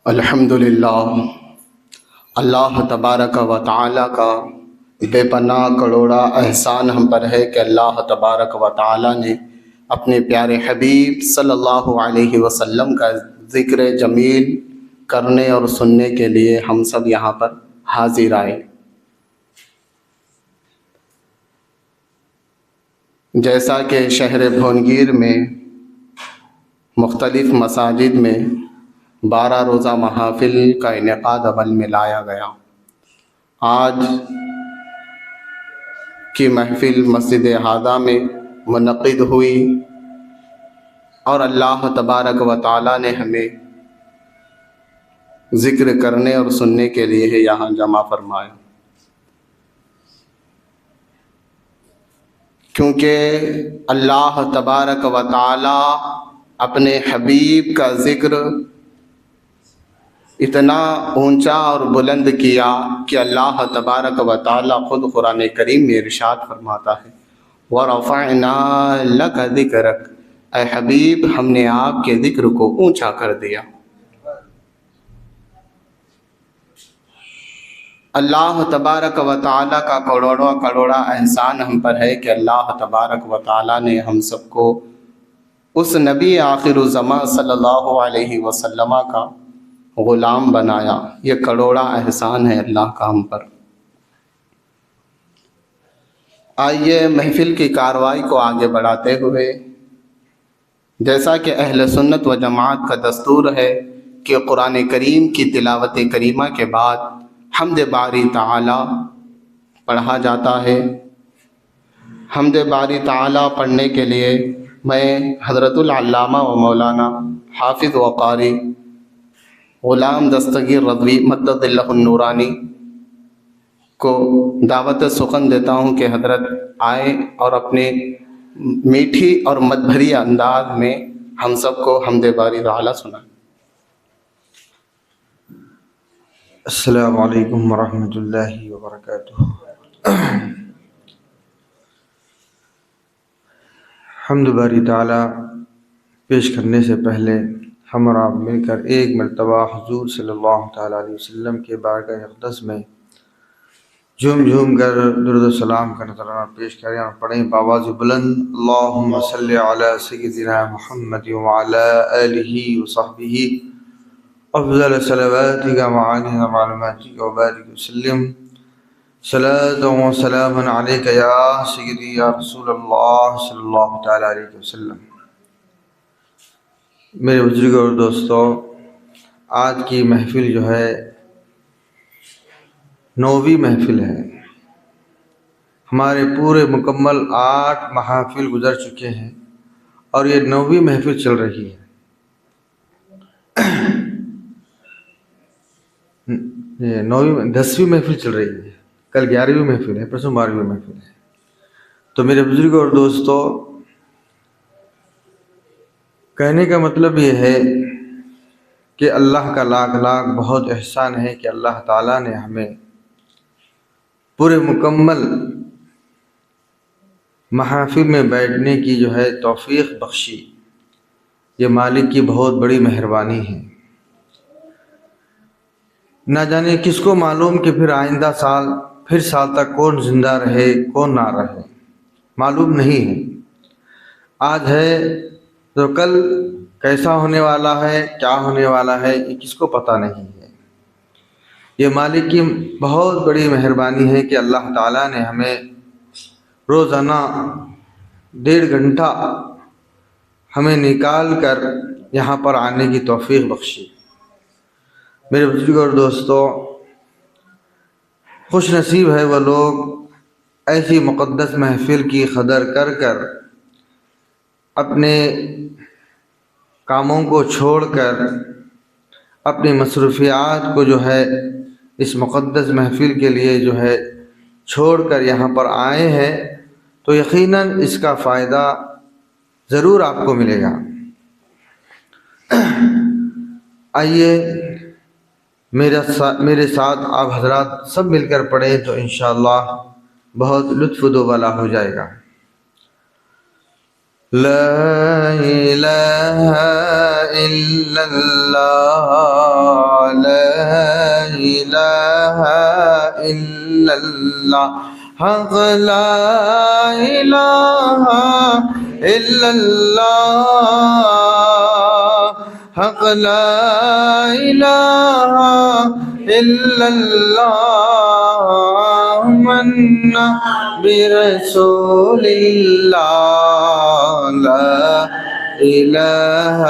الحمدللہ، اللہ تبارک و تعالیٰ کا بے پناہ کروڑا احسان ہم پر ہے کہ اللہ تبارک و تعالیٰ نے اپنے پیارے حبیب صلی اللہ علیہ وسلم کا ذکر جمیل کرنے اور سننے کے لیے ہم سب یہاں پر حاضر آئے۔ جیسا کہ شہر بھونگیر میں مختلف مساجد میں 12 روزہ محافل کا انعقاد عمل میں لایا گیا، آج کی محفل مسجد ہادہ میں منعقد ہوئی اور اللہ تبارک و تعالیٰ نے ہمیں ذکر کرنے اور سننے کے لیے یہاں جمع فرمایا، کیونکہ اللہ تبارک و تعالیٰ اپنے حبیب کا ذکر اتنا اونچا اور بلند کیا کہ اللہ تبارک و تعالیٰ خود قرآن کریم میں ارشاد فرماتا ہے وَرَفَعْنَا لَكَ ذِكْرَكَ، اے حبیب ہم نے آپ کے ذکر کو اونچا کر دیا۔ اللہ تبارک و تعالیٰ کا کروڑا احسان ہم پر ہے کہ اللہ تبارک و تعالیٰ نے ہم سب کو اس نبی آخر الزماں صلی اللہ علیہ وسلم کا غلام بنایا۔ یہ کروڑا احسان ہے اللہ کا ہم پر۔ آئیے محفل کی کارروائی کو آگے بڑھاتے ہوئے، جیسا کہ اہل سنت و جماعت کا دستور ہے کہ قرآن کریم کی تلاوت کریمہ کے بعد حمد باری تعالی پڑھا جاتا ہے۔ حمد باری تعالی پڑھنے کے لیے میں حضرت العلامہ و مولانا حافظ و قاری غلام دستگیر رضوی مدد اللہ النورانی کو دعوت سخن دیتا ہوں کہ حضرت آئیں اور اپنے میٹھی اور مدبھری انداز میں ہم سب کو حمد باری تعالی سنائیں۔ السلام علیکم ورحمۃ اللہ وبرکاتہ۔ حمد باری تعالیٰ پیش کرنے سے پہلے ہم اور آپ مل کر ایک مرتبہ حضور صلی اللہ تعالیٰ علیہ وسلم کے بارگاہ اقدس میں جھوم کر درود و سلام کا نذرانہ پیش کریں اور پڑھیں بآواز بلند اللہم صلی علی سیدنا محمد وعلی آلہ وصحبہ افضل صلواتک وعلیہ وعلماتک وبارک وسلم صلاۃ و سلام علیک یا سیدی یا رسول اللہ صلی اللہ تعالیٰ علیہ وسلم۔ میرے بزرگوں اور دوستو، آج کی محفل جو ہے 9ویں محفل ہے۔ ہمارے پورے مکمل 8 محافل گزر چکے ہیں اور یہ 9ویں محفل چل رہی ہے۔ 10ویں محفل چل رہی ہے، کل 11ویں محفل ہے، پرسوں 12ویں محفل ہے۔ تو میرے بزرگوں اور دوستو، کہنے کا مطلب یہ ہے کہ اللہ کا لاکھ بہت احسان ہے کہ اللہ تعالیٰ نے ہمیں پورے مکمل محافل میں بیٹھنے کی جو ہے توفیق بخشی۔ یہ مالک کی بہت بڑی مہربانی ہے۔ نہ جانے کس کو معلوم کہ پھر آئندہ سال تک کون زندہ رہے کون نہ رہے، معلوم نہیں ہے۔ آج ہے تو کل کیسا ہونے والا ہے، کیا ہونے والا ہے، یہ کس کو پتہ نہیں ہے۔ یہ مالک کی بہت بڑی مہربانی ہے کہ اللہ تعالیٰ نے ہمیں روزانہ 1.5 گھنٹہ ہمیں نکال کر یہاں پر آنے کی توفیق بخشی۔ میرے بزرگوں اور دوستو، خوش نصیب ہے وہ لوگ ایسی مقدس محفل کی قدر کر اپنے کاموں کو چھوڑ کر، اپنی مصروفیات کو جو ہے اس مقدس محفل کے لیے جو ہے چھوڑ کر یہاں پر آئے ہیں، تو یقیناً اس کا فائدہ ضرور آپ کو ملے گا۔ آئیے میرے ساتھ آپ حضرات سب مل کر پڑھیں تو انشاءاللہ بہت لطف دو والا ہو جائے گا۔ لا إله إلا الله إلا الله حق لا إله إلا الله حق لا إله إلا الله آمنا برسول الله لا إله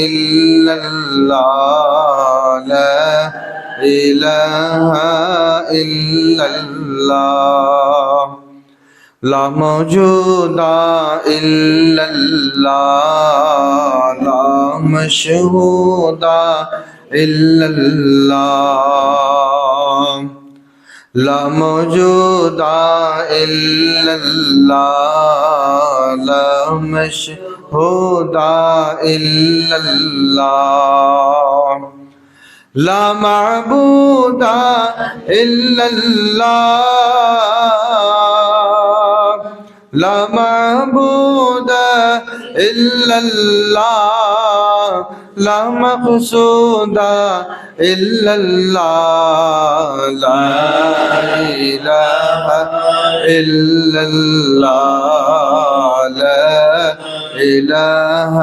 إلا الله لا إله إلا الله لا موجود إلا الله لا مشهود إلا الله لا موجود إلا الله لا مشهود إلا الله لا معبود إلا الله لا معبود إلا الله لا مقصود إلا الله لا إله إلا الله لا إله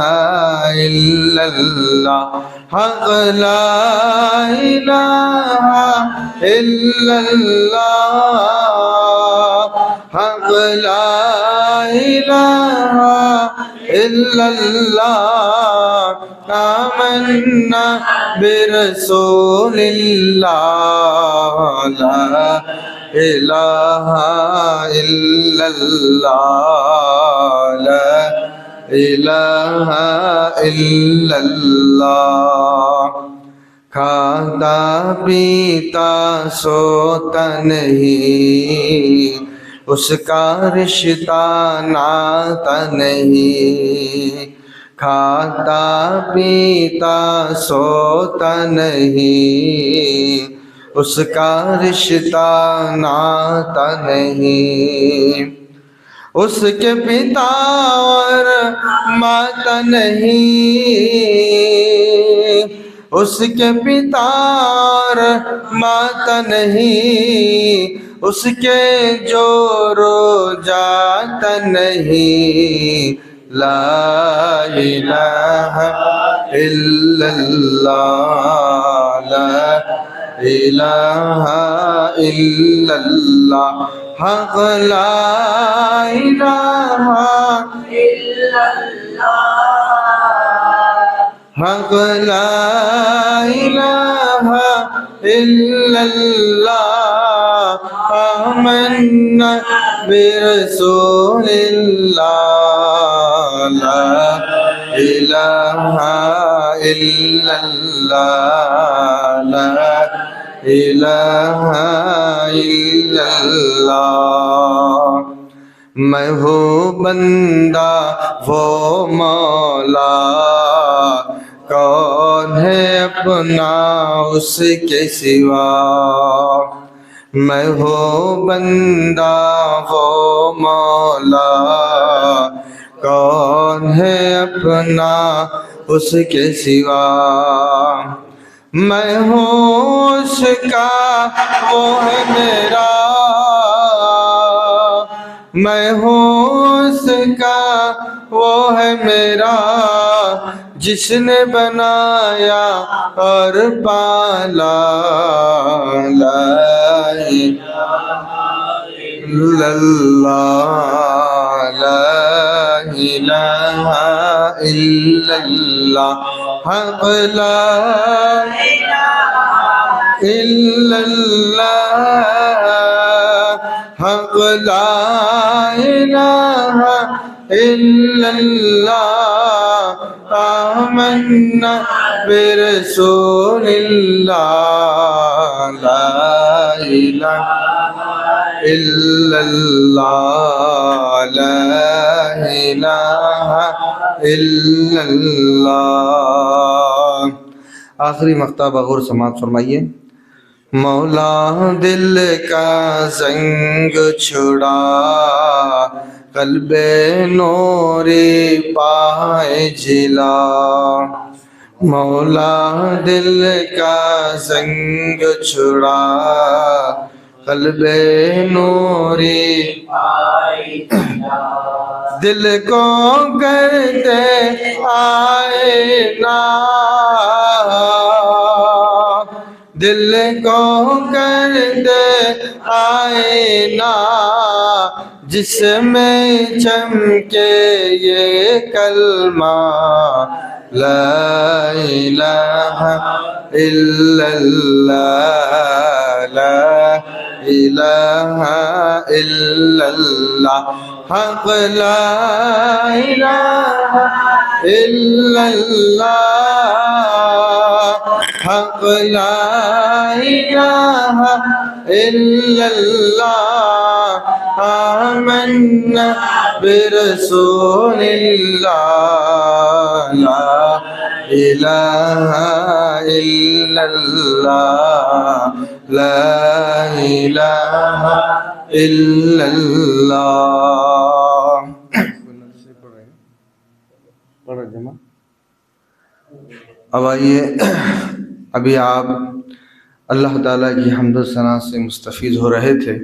إلا الله حق لا إله إلا الله حق لا إله إلا الله آمنا برسول الله لا إله إلا الله لا إله إلا الله کھاتا پیتا سوتا نہیں اس کا رشتہ ناتا نہیں کھاتا پیتا سوتا نہیں اس کا رشتہ ناتا نہیں اس کے پتا اور ماتا نہیں اس کے پتا اور ماتا نہیں اس کے جو رو جاتا نہیں لا الہ الا اللہ لا الہ الا اللہ حق لا الہ الا اللہ حق لا الہ الا اللہ آمنا برسول اللہ لا الہ الا اللہ لا الہ الا اللہ میں ہوں بندہ وہ مولا کون ہے اپنا اس کے سوا میں ہوں بندہ وہ مولا کون ہے اپنا اس کے سوا میں ہوں اس کا وہ ہے میرا میں ہوں اس کا وہ ہے میرا جس نے بنایا اور پالا لا الہ الا اللہ لا الہ الا اللہ حق لا الہ الا اللہ حق لا الہ الا اللہ آمنا برسول اللہ لا الہ الا اللہ لا الہ الا اللہ. آخری مقطع بغور سماعت فرمائیے. مولا دل کا زنگ چھڑا قلب نوری پائے جلا مولا دل کا زنگ چھڑا قلب نوری دل کو کرتے آئینہ دل کو کرتے آئینہ جس میں چمکے یہ کلمہ لا الہ الا اللہ لا الہ الا اللہ حق لا الہ الا اللہ حق لا الہ الا اللہ آمنا برسول اللہ لا الہ الا اللہ لا الہ الا اللہ اب آئیے ابھی آپ اللہ تعالیٰ کی حمد و ثنا سے مستفید ہو رہے تھے،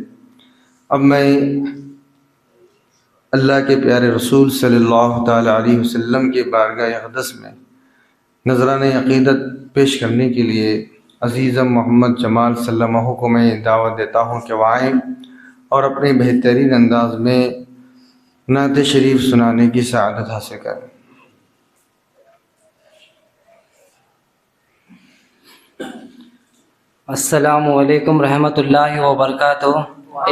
اب میں اللہ کے پیارے رسول صلی اللہ تعالیٰ علیہ وسلم کے بارگاہ اقدس میں نذرانِ عقیدت پیش کرنے کے لیے عزیزم محمد جمال سلمہ کو میں دعوت دیتا ہوں کہ وہ آئیں اور اپنے بہترین انداز میں نعت شریف سنانے کی سعادت حاصل کریں۔ السلام علیکم رحمۃ اللہ وبرکاتہ۔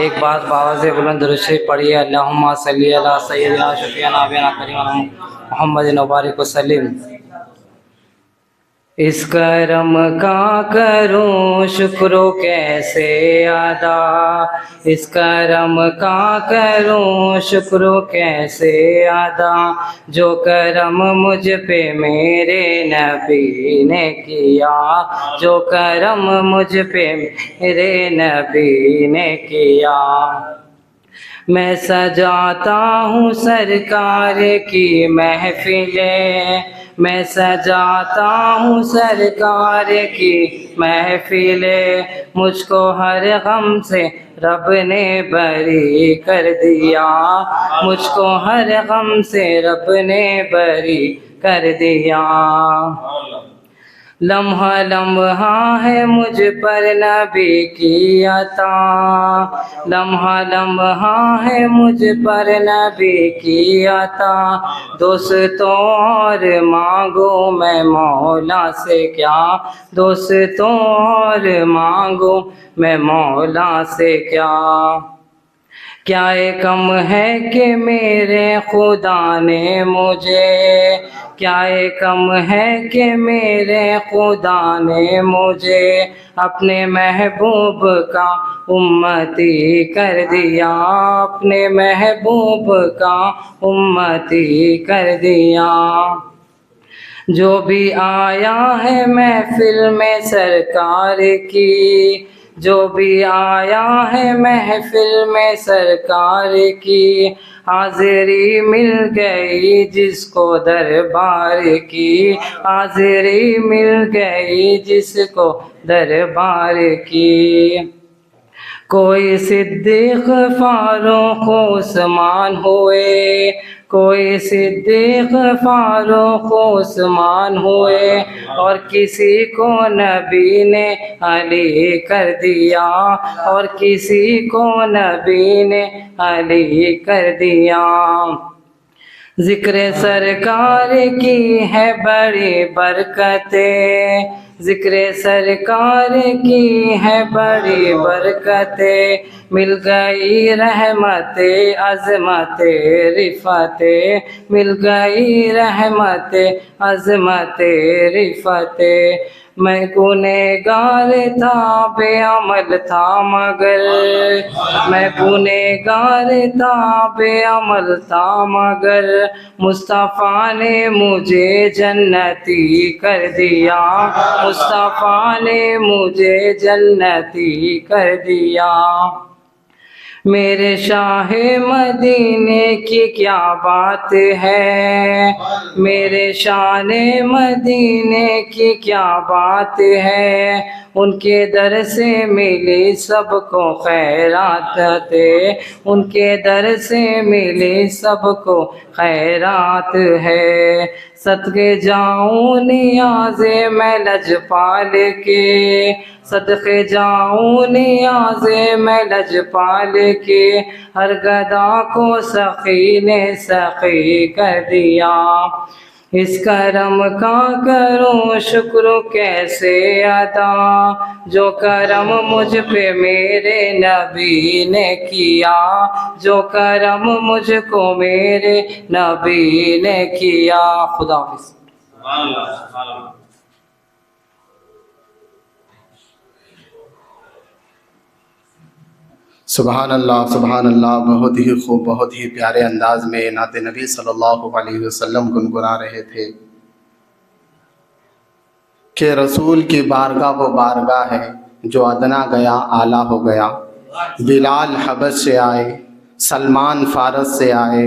ایک بات باواز بلند درود شریف پڑھیے، اللہم صلی علی سیدنا شفیعنا نبینا کریمنا محمد مبارک وسلم۔ اس کرم کا کروں شکر و کیسے ادا، اس کرم کا کروں شکر و کیسے ادا، جو کرم مجھ پہ میرے نبی نے کیا، جو کرم مجھ پہ میرے نبی نے کیا۔ میں سجاتا ہوں سرکار کی محفلیں، میں سجاتا ہوں سرکار کی محفلیں، مجھ کو ہر غم سے رب نے بری کر دیا، مجھ کو ہر غم سے رب نے بری کر دیا۔ لمحہ لمحہ ہے مجھ پر نبی کی عطا، لمحہ لمحہ ہے مجھ پر نبی کی عطا، دوستوں اور مانگو میں مولا سے کیا، دوستوں اور مانگو میں مولا سے کیا۔ کیا کم ہے کہ میرے خدا نے مجھے، کیا کم ہے کہ میرے خدا نے مجھے اپنے محبوب کا امتی کر دیا، اپنے محبوب کا امتی کر دیا۔ جو بھی آیا ہے محفل میں سرکار کی، جو بھی آیا ہے محفل میں سرکار کی، حاضری مل گئی جس کو دربار کی، حاضری مل گئی جس کو دربار کی۔ کوئی صدیق فاروق عثمان ہوئے، کوئی صدیق فاروق عثمان ہوئے، اور کسی کو نبی نے علی کر دیا، اور کسی کو نبی نے علی کر دیا۔ ذکر سرکار کی ہے بڑی برکتیں، ذکر سرکار کی ہے بڑی برکتیں، مل گئی رحمت عظمت رفعت، مل گئی رحمت عظمت رفعت۔ میں گنہگار تھا بے عمل تھا مگر، میں گنہگار تھا بے عمل تھا مگر، مصطفیٰ نے مجھے جنتی کر دیا، مصطفیٰ نے مجھے جنتی کر دیا۔ میرے شاہ مدینے کی کیا بات ہے، میرے شان مدینے کی کیا بات ہے، ان کے در سے ملی سب کو خیرات تھے، ان کے در سے ملی سب کو خیرات ہے۔ صدقے جاؤں نیاز میں لجپال کے، صدقے جاؤں نیاز میں لجپال کے، ہر گدا کو سخی نے سخی کر دیا۔ اس کرم کا کروں شکر کیسے ادا، جو کرم مجھ پہ میرے نبی نے کیا، جو کرم مجھ کو میرے نبی نے کیا۔ خدا حافظ۔ سبحان اللہ سبحان اللہ، بہت ہی خوب، بہت ہی پیارے انداز میں نعت نبی صلی اللہ علیہ وسلم گنگنا رہے تھے کہ رسول کی بارگاہ وہ بارگاہ ہے جو ادنا گیا اعلیٰ ہو گیا۔ بلال حبش سے آئے، سلمان فارس سے آئے،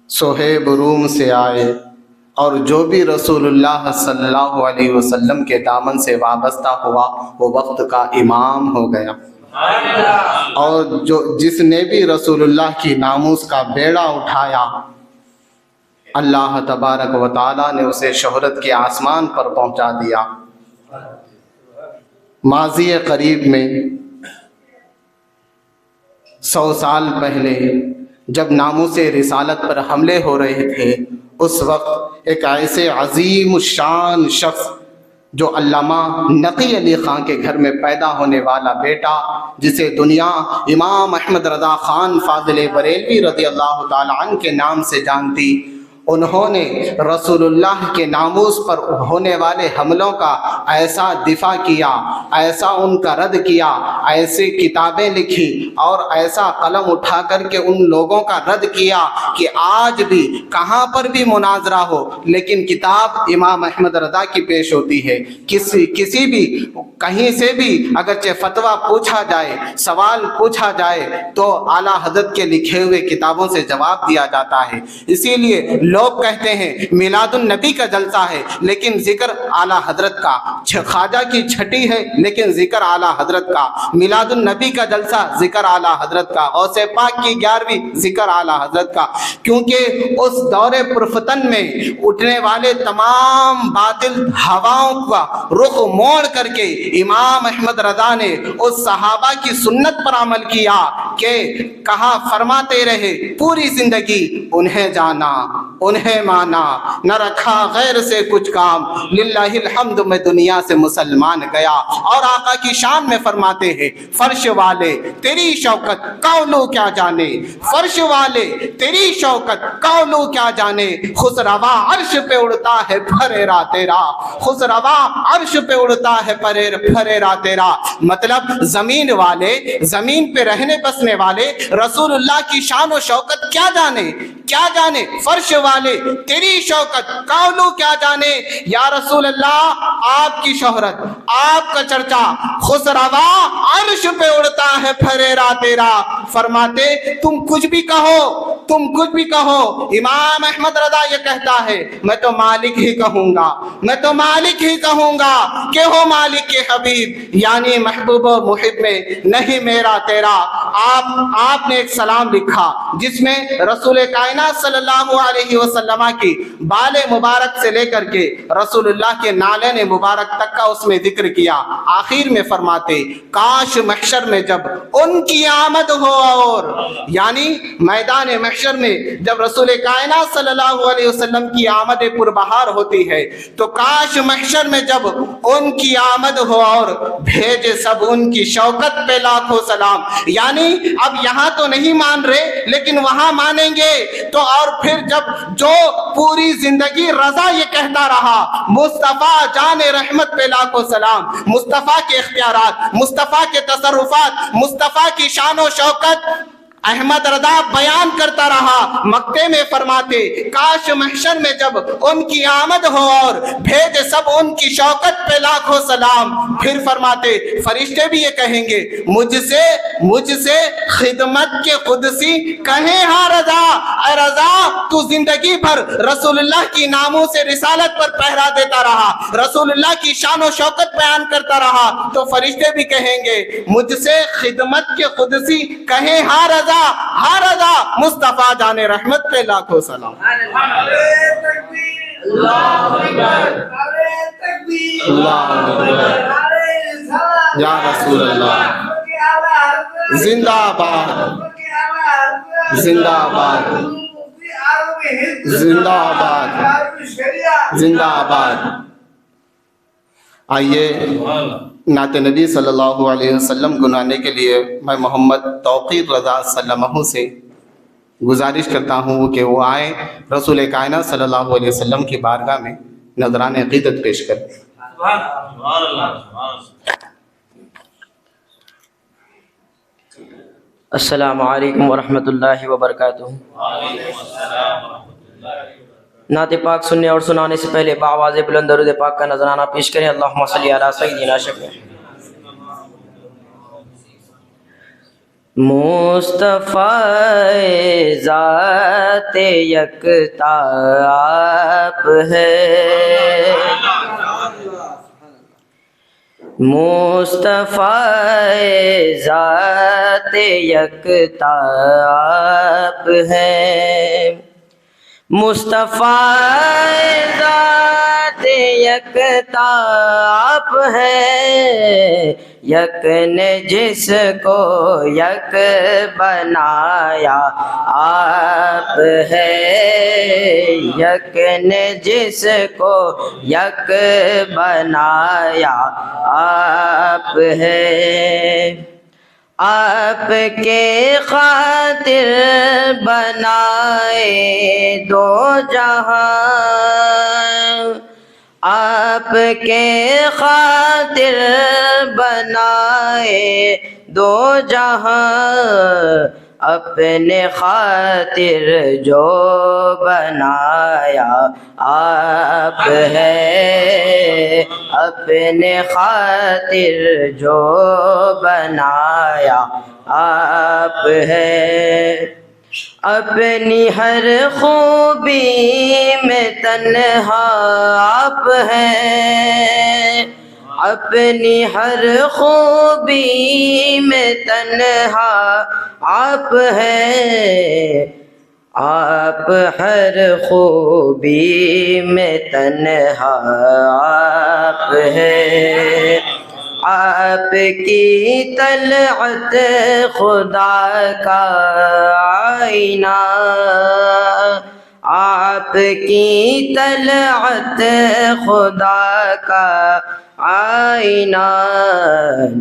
صہیب روم سے آئے، اور جو بھی رسول اللہ صلی اللہ علیہ وسلم کے دامن سے وابستہ ہوا وہ وقت کا امام ہو گیا، اور جس نے بھی رسول اللہ کی ناموس کا بیڑا اٹھایا اللہ تبارک و تعالیٰ نے اسے شہرت کے آسمان پر پہنچا دیا۔ ماضی قریب میں 100 سال پہلے جب ناموس رسالت پر حملے ہو رہے تھے، اس وقت ایک ایسے عظیم الشان شخص جو علامہ نقی علی خان کے گھر میں پیدا ہونے والا بیٹا، جسے دنیا امام احمد رضا خان فاضل بریلوی رضی اللہ تعالی عنہ کے نام سے جانتی، انہوں نے رسول اللہ کے ناموس پر ہونے والے حملوں کا ایسا دفاع کیا، ایسا ان کا رد کیا، ایسی کتابیں لکھی اور ایسا قلم اٹھا کر کے ان لوگوں کا رد کیا کہ آج بھی کہاں پر بھی مناظرہ ہو لیکن کتاب امام احمد رضا کی پیش ہوتی ہے۔ کسی بھی کہیں سے بھی اگرچہ فتویٰ پوچھا جائے، سوال پوچھا جائے تو اعلیٰ حضرت کے لکھے ہوئے کتابوں سے جواب دیا جاتا ہے۔ اسی لیے لوگ کہتے ہیں میلاد النبی کا جلسہ ہے لیکن ذکر اعلیٰ حضرت کا، خواجہ کی چھٹی ہے لیکن ذکر اعلیٰ حضرت کا، میلاد النبی کا جلسہ ذکر اعلیٰ حضرت کا، غوث پاک کی 11ویں ذکر اعلیٰ حضرت کا، کیونکہ اس دور پرفتن میں اٹھنے والے تمام باطل ہواؤں کا رخ موڑ کر کے امام احمد رضا نے اس صحابہ کی سنت پر عمل کیا کہ کہا فرماتے رہے پوری زندگی انہیں جانا انہیں مانا، نہ رکھا غیر سے کچھ کام، للہ الحمد میں دنیا سے مسلمان گیا۔ اور آقا کی شان میں فرماتے ہیں فرش والے تیری شوکت قولو کیا جانے، فرش والے تیری شوکت قولو کیا جانے، خسروا عرش پہ اڑتا ہے پھریرا تیرا، خسروا عرش پہ اڑتا ہے پھریرا تیرا۔ مطلب زمین والے، زمین پہ رہنے بسنے والے رسول اللہ کی شان و شوکت کیا جانے، کیا جانے، فرش والے تیری شوکت قولو کیا جانے۔ یا رسول اللہ آپ کی شہرت، آپ کا چرچا خسروا عرش پہ اڑتا ہے پھریرا تیرا۔ فرماتے تم کچھ بھی کہو، تم کچھ بھی کہو، امام احمد رضا یہ کہتا ہے میں تو مالک ہی کہوں گا، میں تو مالک ہی کہوں گا کہ ہو مالک کے حبیب، یعنی محبوب و محب میں نہیں میرا تیرا۔ آپ نے ایک سلام لکھا جس میں رسول کائنات صلی اللہ علیہ وسلم کی بال مبارک سے لے کر کے رسول اللہ کے نالین مبارک تک کا اس میں ذکر کیا۔ آخر میں فرماتے کاش محشر میں جب ان کی آمد ہو، اور یعنی میدان محشر میں جب رسول کائنات صلی اللہ علیہ وسلم کی آمد پربہار ہوتی ہے تو کاش محشر میں جب ان کی آمد ہو اور بھیجے سب ان کی شوکت پہ لاکھوں سلام۔ یعنی اب یہاں تو نہیں مان رہے لیکن وہاں مانیں گے تو، اور پھر جب جو پوری زندگی رضا یہ کہتا رہا مصطفیٰ جان رحمت پہ لاکھوں سلام، مصطفیٰ کے اختیارات، مصطفیٰ کے تصرفات، مصطفیٰ کی شان و شوکت احمد رضا بیان کرتا رہا، مکے میں فرماتے کاش محشر میں جب ان کی آمد ہو اور بھیج سب ان کی شوکت پہ لاکھوں سلام۔ پھر فرماتے فرشتے بھی یہ کہیں گے مجھ سے خدمت کے قدسی کہیں ہاں رضا، اے رضا تو زندگی بھر رسول اللہ کی ناموں سے رسالت پر پہرا دیتا رہا، رسول اللہ کی شان و شوکت بیان کرتا رہا، تو فرشتے بھی کہیں گے مجھ سے خدمت کے قدسی کہیں ہاں رضا، ہاں رضا مصطفیٰ جان رحمت پہ لاکھوں سلام۔ یا رسول اللہ زندہ باد، زندہ آباد، زندہ آباد، زندہ آباد۔ آئیے نعت نبی صلی اللہ علیہ وسلم گنانے کے لیے میں محمد توقیر رضا سلمہ سے گزارش کرتا ہوں کہ وہ آئیں، رسول کائنات صلی اللہ علیہ وسلم کی بارگاہ میں نذران عقیدت پیش کریں۔ السلام علیکم ورحمۃ اللہ وبرکاتہ۔ نعت پاک سننے اور سنانے سے پہلے بآواز بلند درود پاک کا نذرانہ پیش کریں۔ اللہم صلی علی سیدنا شفیع مصطفیٰ ذات یکتا آپ ہے، مصطفیٰ ذات یکتا آپ ہے، مصطفیٰ ذات یکتا آپ ہے، یک نے جس کو یک بنایا آپ ہے، یک نے جس کو یک بنایا آپ ہے، آپ کے خاطر بنائے دو جہاں، آپ کے خاطر بنائے دو جہاں، اپنے خاطر جو بنایا آپ ہے، اپنے خاطر جو بنایا آپ ہے، اپنی ہر خوبی میں تنہا آپ ہیں، اپنی ہر خوبی میں تنہا آپ ہیں، آپ ہر خوبی میں تنہا آپ ہیں، آپ کی طلعت خدا کا آئینہ، آپ کی طلعت خدا کا آئینہ،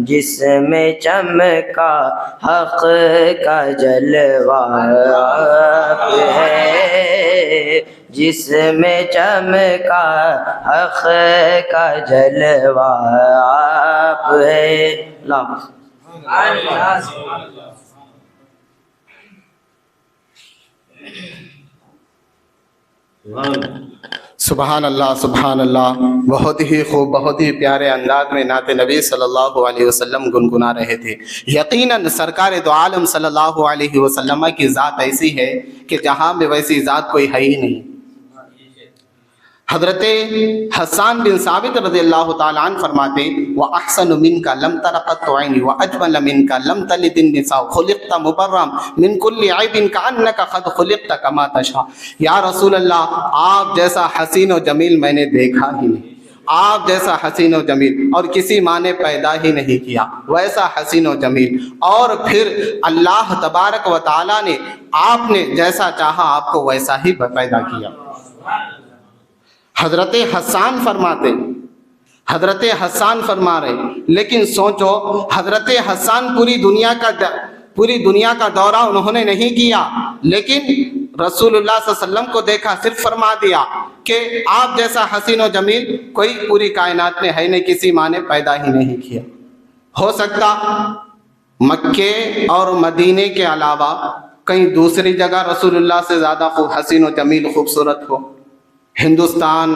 جس میں چمکا حق کا جلوہ آپ ہے، جس میں چمکا حق کا جلوہ آپ ہے۔ سبحان اللہ، سبحان اللہ۔ بہت ہی خوب، بہت ہی پیارے انداز میں نعت نبی صلی اللہ علیہ وسلم گنگنا رہے تھے۔ یقیناً سرکار دو عالم صلی اللہ علیہ وسلم کی ذات ایسی ہے کہ جہاں میں ویسی ذات کوئی ہے ہی نہیں۔ حضرت حسان بن ثابت رضی اللہ تعالیٰ عنہ فرماتے وَأَحْسَنُ مِنْكَ لَمْ تَرَ قَطُّ عَيْنِي وَأَجْمَلَ مِنْكَ لَمْ تَلِدِ النِّسَاءُ خُلِقْتَ مُبَرًّا مِنْ كُلِّ عَيْبٍ كَأَنَّكَ قَدْ خُلِقْتَ كَمَا تَشَاءُ۔ یا رسول اللہ، آپ جیسا حسین و جمیل میں نے دیکھا ہی نہیں، آپ جیسا حسین و جمیل اور کسی ماں نے پیدا ہی نہیں کیا ویسا حسین و جمیل، اور پھر اللہ تبارک و تعالیٰ نے آپ نے جیسا چاہا آپ کو ویسا ہی پیدا کیا۔ حضرت حسان فرما رہے، لیکن سوچو حضرت حسان پوری دنیا کا دورہ انہوں نے نہیں کیا، لیکن رسول اللہ صلی اللہ علیہ وسلم کو دیکھا، صرف فرما دیا کہ آپ جیسا حسین و جمیل کوئی پوری کائنات میں ہے نہیں، کسی ماں نے پیدا ہی نہیں کیا۔ ہو سکتا مکے اور مدینے کے علاوہ کہیں دوسری جگہ رسول اللہ سے زیادہ حسین و جمیل خوبصورت ہو؟ ہندوستان،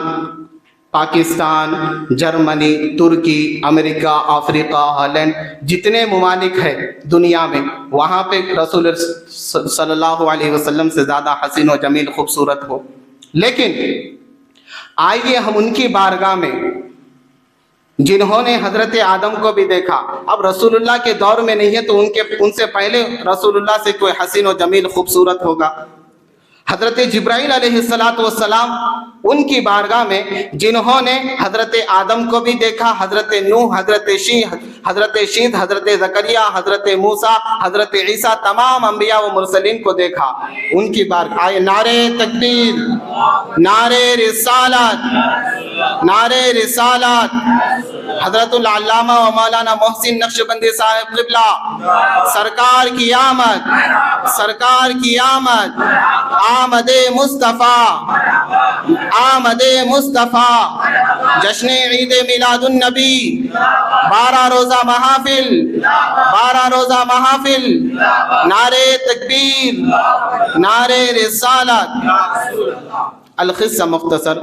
پاکستان، جرمنی، ترکی، امریکہ، افریقہ، ہالینڈ، جتنے ممالک ہیں دنیا میں، وہاں پہ رسول صلی اللہ علیہ وسلم سے زیادہ حسین و جمیل خوبصورت ہو؟ لیکن آئیے ہم ان کی بارگاہ میں جنہوں نے حضرت آدم کو بھی دیکھا، اب رسول اللہ کے دور میں نہیں ہے تو ان سے پہلے رسول اللہ سے کوئی حسین و جمیل خوبصورت ہوگا؟ حضرت جبرائیل علیہ السلام ان کی بارگاہ میں جنہوں نے حضرت آدم کو بھی دیکھا، حضرت نوح، حضرت شید، حضرت زکریا، حضرت موسیٰ، حضرت عیسیٰ، تمام انبیاء و مرسلین کو دیکھا، ان کی بارگاہ آئے نعرہ تکبیر، نعرہ رسالت، نعرہ رسالت، حضرت العلامہ و مولانا محسن نقشبندی صاحب قبلہ، سرکار کی آمد، سرکار کی آمد، آمد مصطفیٰ، آمد مصطفیٰ، جشن عید میلاد النبی، 12 روزہ محافل، 12 روزہ محافل، نعرہ تکبیر، نعرہ رسالت۔ القصہ مختصر،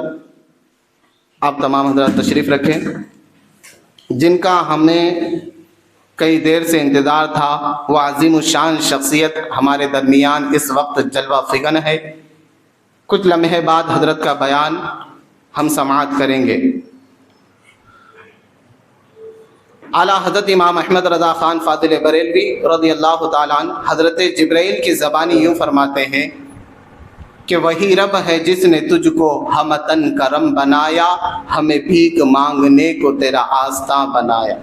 آپ تمام حضرات تشریف رکھیں، جن کا ہمیں کئی دیر سے انتظار تھا، وہ عظیم الشان شخصیت ہمارے درمیان اس وقت جلوہ فگن ہے۔ کچھ لمحے بعد حضرت کا بیان ہم سماعت کریں گے۔ اعلیٰ حضرت امام احمد رضا خان فاضل بریلوی رضی اللہ تعالیٰ عنہ حضرت جبرائیل کی زبانی یوں فرماتے ہیں کہ وہی رب ہے جس نے تجھ کو ہمتن کرم بنایا، ہمیں بھیک مانگنے کو تیرا آستاں بنایا۔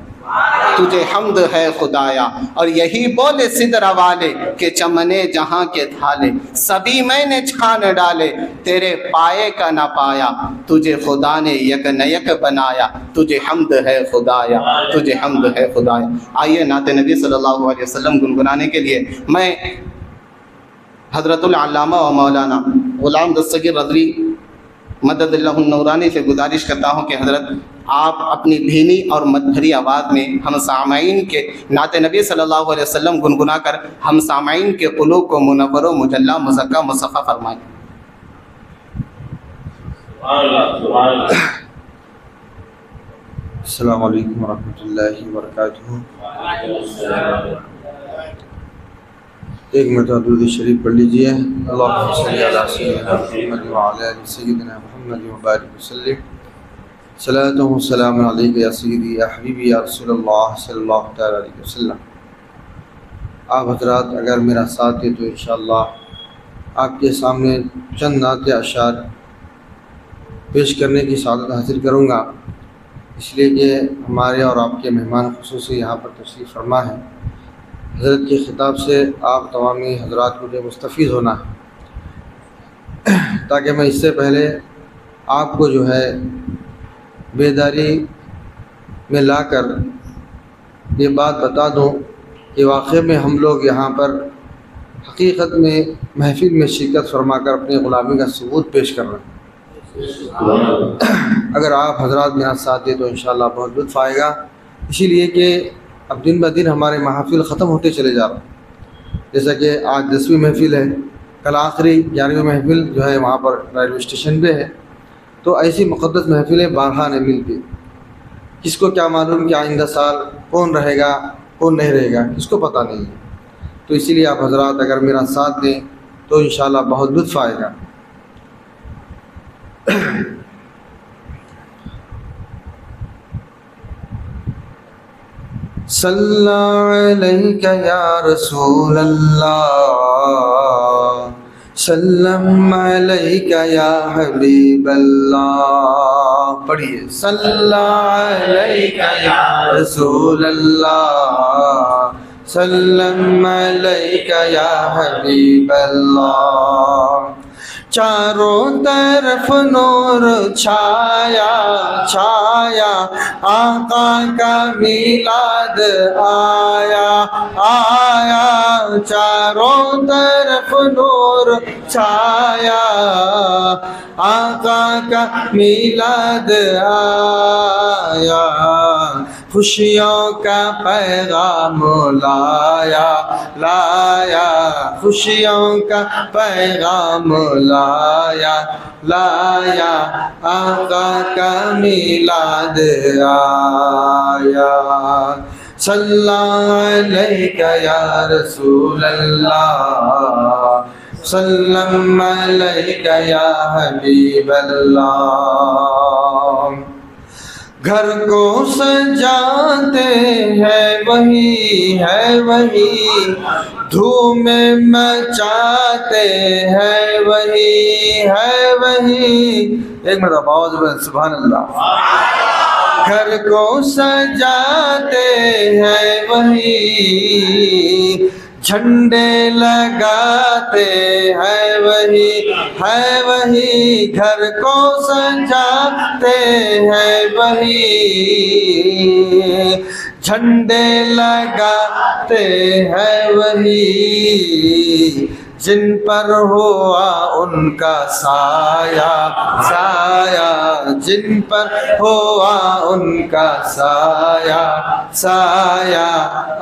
تجھے حمد ہے خدایا، اور یہی بولے صدر والے کہ چمنے جہاں کے تھالے، سبھی میں نے چھان ڈالے، تیرے پائے کا نہ پایا، تجھے خدا نے یک نیک بنایا، تجھے حمد ہے خدایا، تجھے حمد ہے خدایا۔ آئیے نعت نبی صلی اللہ علیہ وسلم گنگنانے کے لیے میں حضرت العلامہ و مولانا غلام دستگیر رضوی مدد اللہ النورانی سے گزارش کرتا ہوں کہ حضرت آپ اپنی بھینی اور مد بھری آواز میں ہم سامعین کے نعت نبی صلی اللہ علیہ وسلم گنگنا کر ہم سامعین کے قلوب کو منور و مجلہ مزکہ مصفہ فرمائیں۔ السلام علیکم ورحمۃ اللہ وبرکاتہ۔ ایک مرتبہ درود شریف پڑھ لیجئے۔ اللہم صلی علی سیدنا محمد وعلی آل سیدنا محمد وبارک وسلم۔ صلاۃ و سلام علیک یا سیدی یا حبیبی یا رسول اللہ صلی اللہ تعالی علیہ وسلم۔ آپ حضرات اگر میرا ساتھ دیں تو انشاءاللہ آپ کے سامنے چند نعت اشعار پیش کرنے کی سعادت حاصل کروں گا، اس لیے کہ ہمارے اور آپ کے مہمان خصوصی یہاں پر تشریف فرما ہے۔ حضرت کے خطاب سے آپ تمامی حضرات کو جو مستفید ہونا ہے، تاکہ میں اس سے پہلے آپ کو جو ہے بیداری میں لا کر یہ بات بتا دوں کہ واقعہ میں ہم لوگ یہاں پر حقیقت میں محفل میں شرکت فرما کر اپنی غلامی کا ثبوت پیش کر رہے ہیں۔ اگر آپ حضرات میرا ساتھ دیں تو انشاءاللہ بہت لطف آئے گا، اسی لیے کہ اب دن بہ دن ہمارے محافل ختم ہوتے چلے جا رہے ہیں۔ جیسا کہ آج 10ویں محفل ہے، کل آخری 11ویں محفل جو ہے وہاں پر ریلوے اسٹیشن پہ ہے، تو ایسی مقدس محفلیں بارہا نہیں ملتی۔ کس کو کیا معلوم کہ آئندہ سال کون رہے گا کون نہیں رہے گا، کس کو پتہ نہیں ہے۔ تو اسی لیے آپ حضرات اگر میرا ساتھ دیں تو انشاءاللہ بہت لطف آئے گا۔ صلی علیک یا رسول اللہ، سلم علیک یا حبیب اللہ۔ پڑھیے صلی علیک یا رسول اللہ، سلم علیک یا حبیب اللہ۔ چاروں طرف نور چھایا چھایا، آقا کا میلاد آیا آیا، چاروں طرف نور چھایا، آقا کا میلاد آیا۔ خوشیوں کا پیغام لایا لایا، خوشیوں کا پیغام لایا لایا، آقا کا میلاد آیا۔ صلی اللہ علیہ یا رسول اللہ، سلم علیہ یا حبیب اللہ۔ گھر کو سجاتے ہیں وہی ہے وہی، دھوم مچاتے ہیں وہی ہے وہی۔ ایک مرتبہ آواز بلند سبحان اللہ۔ گھر کو سجاتے ہیں وہی، جھنڈے لگاتے ہیں وہی ہے وہی، گھر کو سجاتے ہیں وہی، جھنڈے لگاتے ہیں وہی، جن پر ہوا ان کا سایہ سایہ، جن پر ہوا ان کا سایہ سایہ،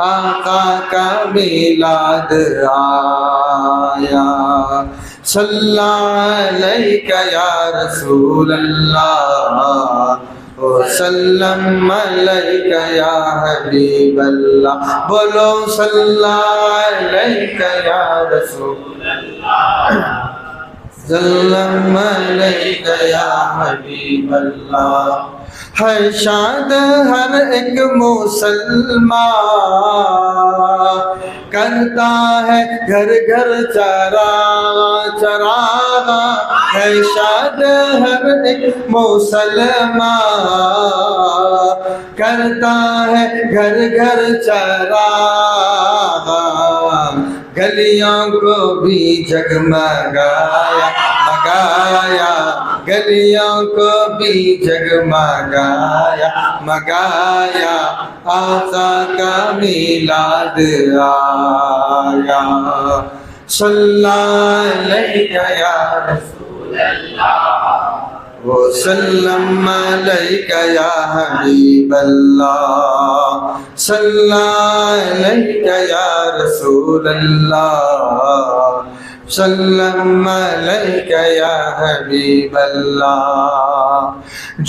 آقا کا میلاد آیا۔ صلی اللہ علیہ یا رسول اللہ، وسلم علیہ یا حبیب اللہ۔ بولو صلی اللہ علیہ یا رسول اللہ، وسلم علیہ یا حبیب اللہ۔ ہے شاد ہر ایک مسلمان، کرتا ہے گھر گھر چراغ چراغ، ہے شاد ہر ایک مسلمان، کرتا ہے گھر گھر چراغ، گلیوں کو بھی جگمگایا مگایا، گلیوں کو بھی جگمگایا مگایا، آقا کا میلاد آیا۔ صلی اللہ علیہ یا رسول اللہ، وسلم علیہ یا حبیب اللہ، صلی اللہ علیہ یا رسول اللہ، سلم علیہ یا حبیب اللہ۔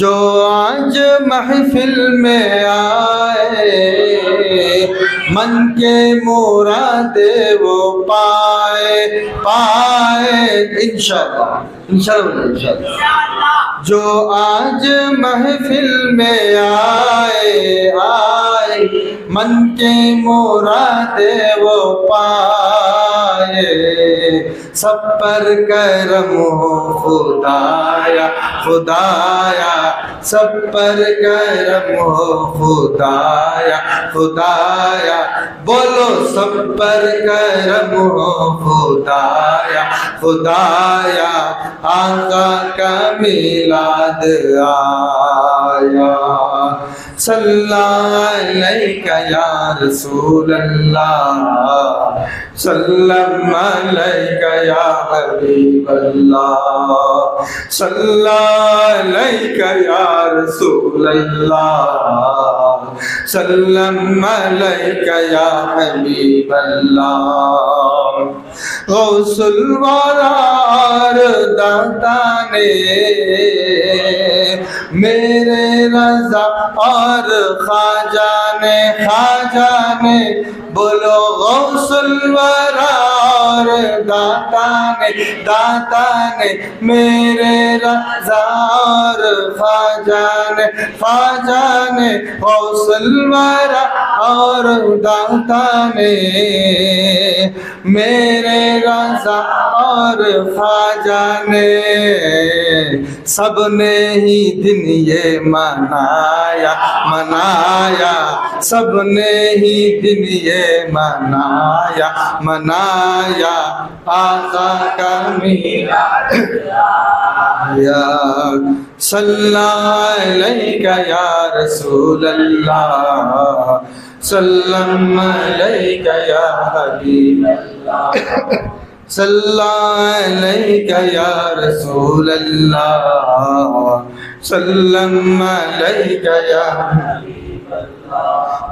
جو آج محفل میں آئے، من کے مراد وہ پائے پائے انشاءاللہ انشاءاللہ۔ جو آج محفل میں آئے آئے، من کے مراد وہ پائے، سب پر کرم ہو خدایا خدایا، سب پر کرم ہو خدایا خدایا، بولو سب پر کرم ہو خدایا خدایا، آقا کا میلاد آیا۔ صلی اللہ علیہ یا رسول اللہ، سلم علیہ یا حبیب اللہ، صلی اللہ علیہ یا رسول اللہ، سلم علیہ یا حبیب اللہ۔ غوث الورار داتا نے میرے رضا اور خواجہ نے بولو غوث الورار داتا نے میرے رضا اور خواجہ نے، غوث الورا اور داتا نے میرے رضا اور خواجہ نے، سب نے ہی دن یہ منایا منایا، سب نے ہی دن یہ منایا منایا، آقا کا میلاد آیا۔ صلی اللہ علیہ یا رسول اللہ، سلم علیہ یا حبیب اللہ، صلی اللہ علیہ یا رسول اللہ، سلم علیہ یا حبیب اللہ۔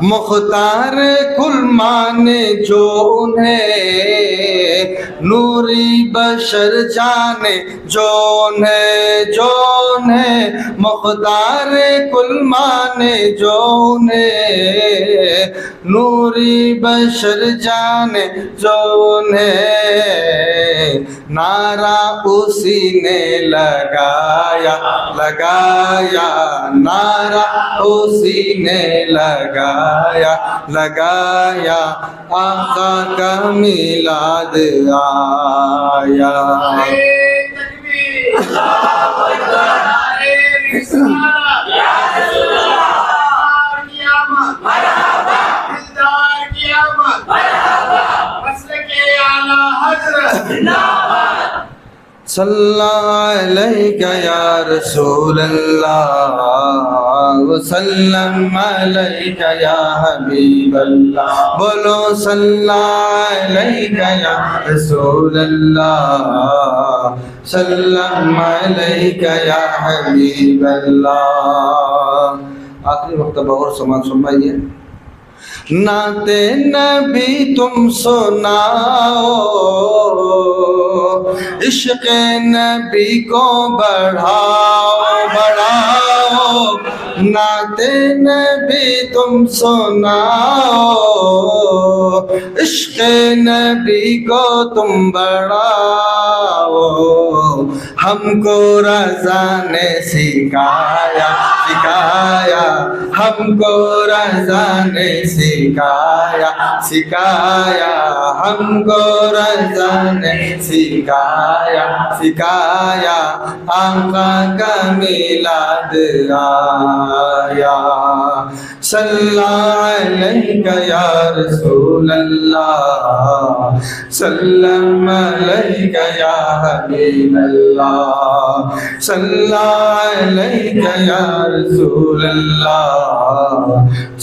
مختار کل مانے جو انہیں، نوری بشر جانے جو انہیں، مختار کل مانے جو انہیں، نوری بشر جانے جو انہیں، نعرہ اسی نے لگایا نعرہ اسی نے لگایا آقا کا میلاد آیا۔ صلی علیک یا رسول اللہ وسلم علیک یا حبیب اللہ، بولو صلی علیک یا رسول اللہ سلم علیک یا حبیب اللہ۔ آخری مرتبہ اور سماعت فرمائیے۔ نعت نبی تم سناؤ، عشق نبی کو بڑھاؤ، نعت نبی تم سناؤ، عشق نبی کو تم بڑھاؤ، ہم کو رضا نے سکھایا ہم کو رضا نے سکھایا ہم کو رضا نے سکھایا آقا کا میلاد آیا۔ صلی علیک یا رسول اللہ سلم علیک یا حبیب اللہ، صلی علیک یا رسول اللہ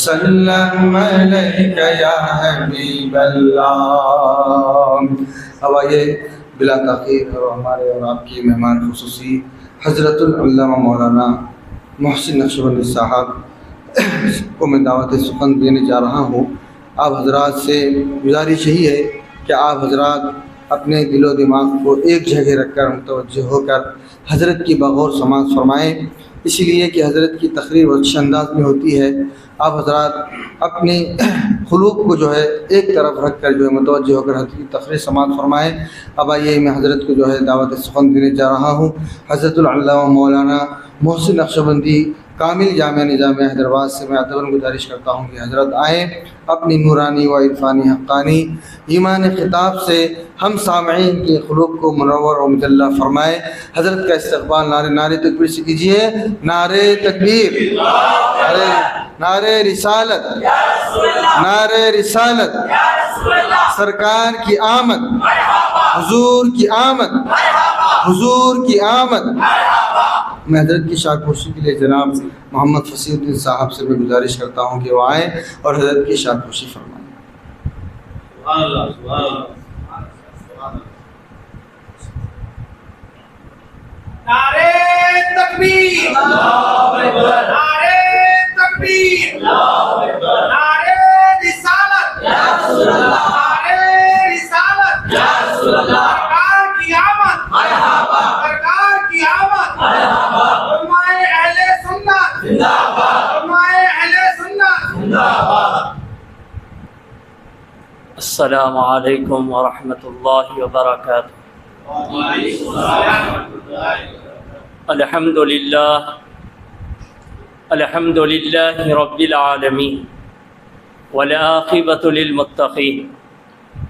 سلم علیک یا حبیب اللہ۔ اب آئیے بلا تاخیر اور ہمارے اور آپ کی مہمان خصوصی حضرت العلامہ مولانا محسن نقشبندی صاحب کو میں دعوت سخن دینے جا رہا ہوں۔ آپ حضرات سے گزارش یہی ہے کہ آپ حضرات اپنے دل و دماغ کو ایک جگہ رکھ کر متوجہ ہو کر حضرت کی بغور سماعت فرمائیں، اس لیے کہ حضرت کی تقریر اچھے انداز میں ہوتی ہے۔ آپ حضرات اپنی قلوب کو جو ہے ایک طرف رکھ کر جو ہے متوجہ ہو کر حضرت کی تقریر سماعت فرمائیں۔ اب آئیے میں حضرت کو جو ہے دعوت سخن دینے جا رہا ہوں۔ حضرت العلامہ مولانا محسن نقشبندی کامل جامعہ نظامیہ حیدرآباد سے میں ادباً گزارش کرتا ہوں کہ حضرت آئیں، اپنی نورانی و عرفانی حقانی ایمان خطاب سے ہم سامعین کے قلوب کو منور و مجلہ فرمائے۔ حضرت کا استقبال نعرے تکبیر سے کیجیے۔ نعرے تکبیر، نعرے رسالت، نعرے رسالت، سرکار کی آمد، حضور کی آمد، حضور کی آمد۔ میں حضرت کی شاکوشی کے لیے جناب محمد فصیح الدین صاحب سے میں گزارش کرتا ہوں کہ وہ آئیں اور حضرت کی شاکوشی فرمائیں۔ نعرے تکبیر، نعرے تکبیر، نعرے رسالت، نعرے رسالت، سرکار کی آمد، سرکار کی آمد، علماء اہل سنت، علماء اہل سنت۔ السلام علیکم ورحمۃ اللہ وبرکاتہ۔ الحمد للہ رب العالمین والعاقبۃ للمتقین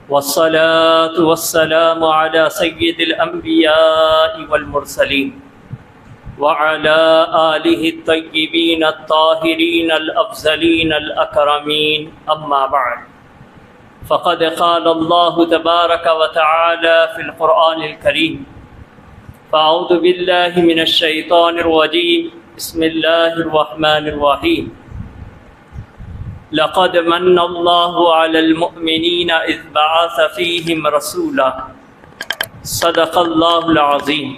والصلاة والسلام على سید الانبیاء والمرسلین وعلى آلہ الطیبین الطاہرین الافضلین الاکرمین، اما بعد، فقد قال اللہ تبارک وتعالی فی القرآن الکریم، فاعوذ باللہ من الشیطان الرجیم، بسم اللہ الرحمن الرحیم، لقد من اللہ علی المؤمنین اذ بعث فیہم رسولا، صدق اللہ العظیم۔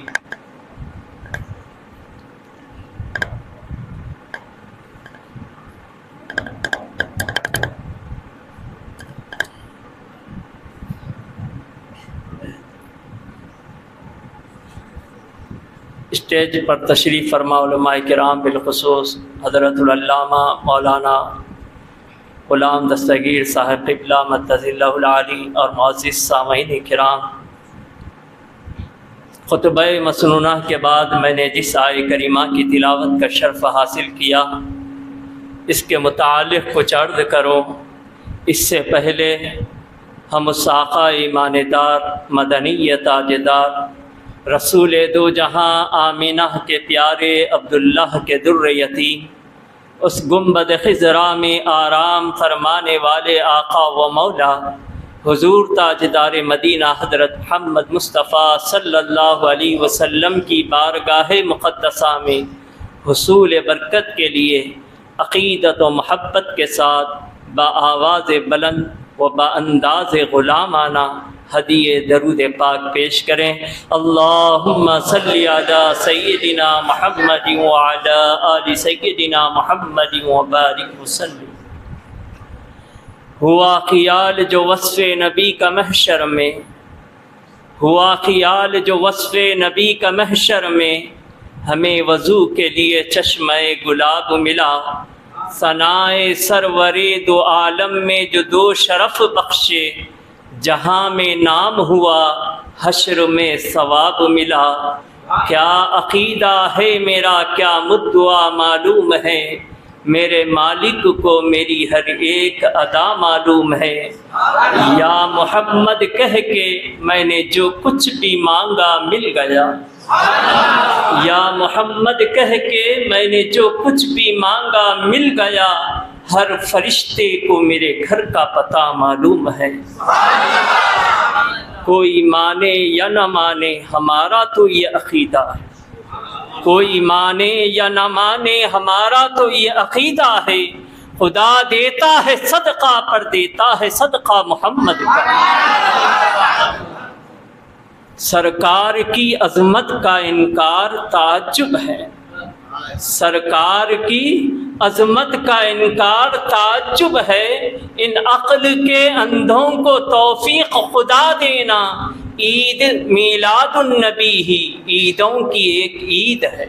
اسٹیج پر تشریف فرما علماء کرام بالخصوص حضرت العلامہ مولانا غلام دستگیر صاحب قبلہ مدد اللہ العالی اور معزز سامعین کرام، خطبہ مسنونہ کے بعد میں نے جس آیہ کریمہ کی تلاوت کا شرف حاصل کیا اس کے متعلق کچھ عرض کروں۔ اس سے پہلے ہم اس آقا ایمان دار مدنی تاجدار رسول دو جہاں آمینہ کے پیارے عبداللہ کے در یتیم، اس گنبد خضرا میں آرام فرمانے والے آقا و مولا حضور تاجدار مدینہ حضرت محمد مصطفیٰ صلی اللہ علیہ وسلم کی بارگاہ مقدسہ میں حصول برکت کے لیے عقیدت و محبت کے ساتھ بآواز بلند و بانداز غلامانہ ہدیے درود پاک پیش کریں۔ اللہم صلی علی سیدنا محمد وعلی آل سیدنا محمد وبارک وسلم۔ ہوا خیال جو وصف نبی کا محشر میں، ہوا خیال جو وصف نبی کا محشر میں، ہمیں وضو کے لیے چشمہ گلاب ملا، ثنائے سرور دو عالم میں جو دو شرف بخشے، جہاں میں نام ہوا حشر میں ثواب ملا۔ کیا عقیدہ ہے میرا کیا مدعا معلوم ہے، میرے مالک کو میری ہر ایک ادا معلوم ہے۔ یا محمد کہہ کے میں نے جو کچھ بھی مانگا مل گیا، یا محمد کہہ کے میں نے جو کچھ بھی مانگا مل گیا، ہر فرشتے کو میرے گھر کا پتہ معلوم ہے۔ کوئی مانے یا نہ مانے ہمارا تو یہ عقیدہ ہے، کوئی مانے یا نہ مانے ہمارا تو یہ عقیدہ ہے، خدا دیتا ہے صدقہ پر دیتا ہے صدقہ محمد کا۔ سرکار کی عظمت کا انکار تعجب ہے، سرکار کی عظمت کا انکار تعجب ہے، ان عقل کے اندھوں کو توفیق خدا دینا، عید میلاد النبی ہی عیدوں کی ایک عید ہے،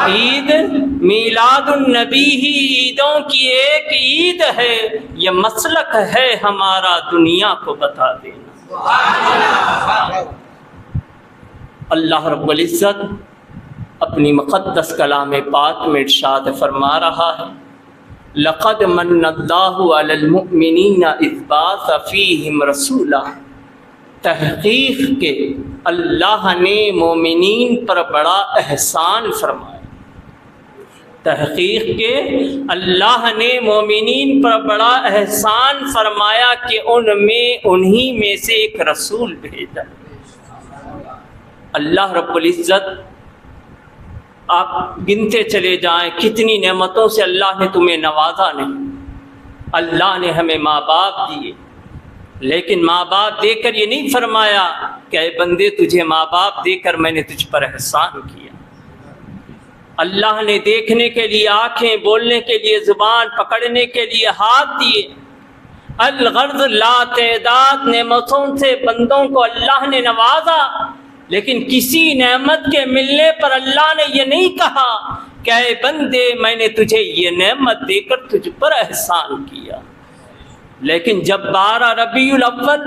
عید میلاد النبی ہی عیدوں کی ایک عید ہے، یہ مسلک ہے ہمارا دنیا کو بتا دینا۔ اللہ رب العزت اپنی مقدس کلام پاک میں ارشاد فرما رہا ہے، لقد من اللہ علی المؤمنین اذ بعث فیہم رسولا، تحقیق کے اللہ نے مومنین پر بڑا احسان فرمایا، تحقیق کے اللہ نے مومنین پر بڑا احسان فرمایا کہ انہی میں سے ایک رسول بھیجا۔ اللہ رب العزت آپ گنتے چلے جائیں کتنی نعمتوں سے اللہ نے تمہیں نوازا نہیں۔ اللہ نے ہمیں ماں باپ دیے، لیکن ماں باپ دے کر یہ نہیں فرمایا کہ اے بندے تجھے ماں باپ دے کر میں نے تجھ پر احسان کیا۔ اللہ نے دیکھنے کے لیے آنکھیں، بولنے کے لیے زبان، پکڑنے کے لیے ہاتھ دیے۔ الغرض لا تعداد نعمتوں سے بندوں کو اللہ نے نوازا، لیکن کسی نعمت کے ملنے پر اللہ نے یہ نہیں کہا کہ اے بندے میں نے تجھے یہ نعمت دے کر تجھ پر احسان کیا۔ لیکن جب 12 ربیع الاول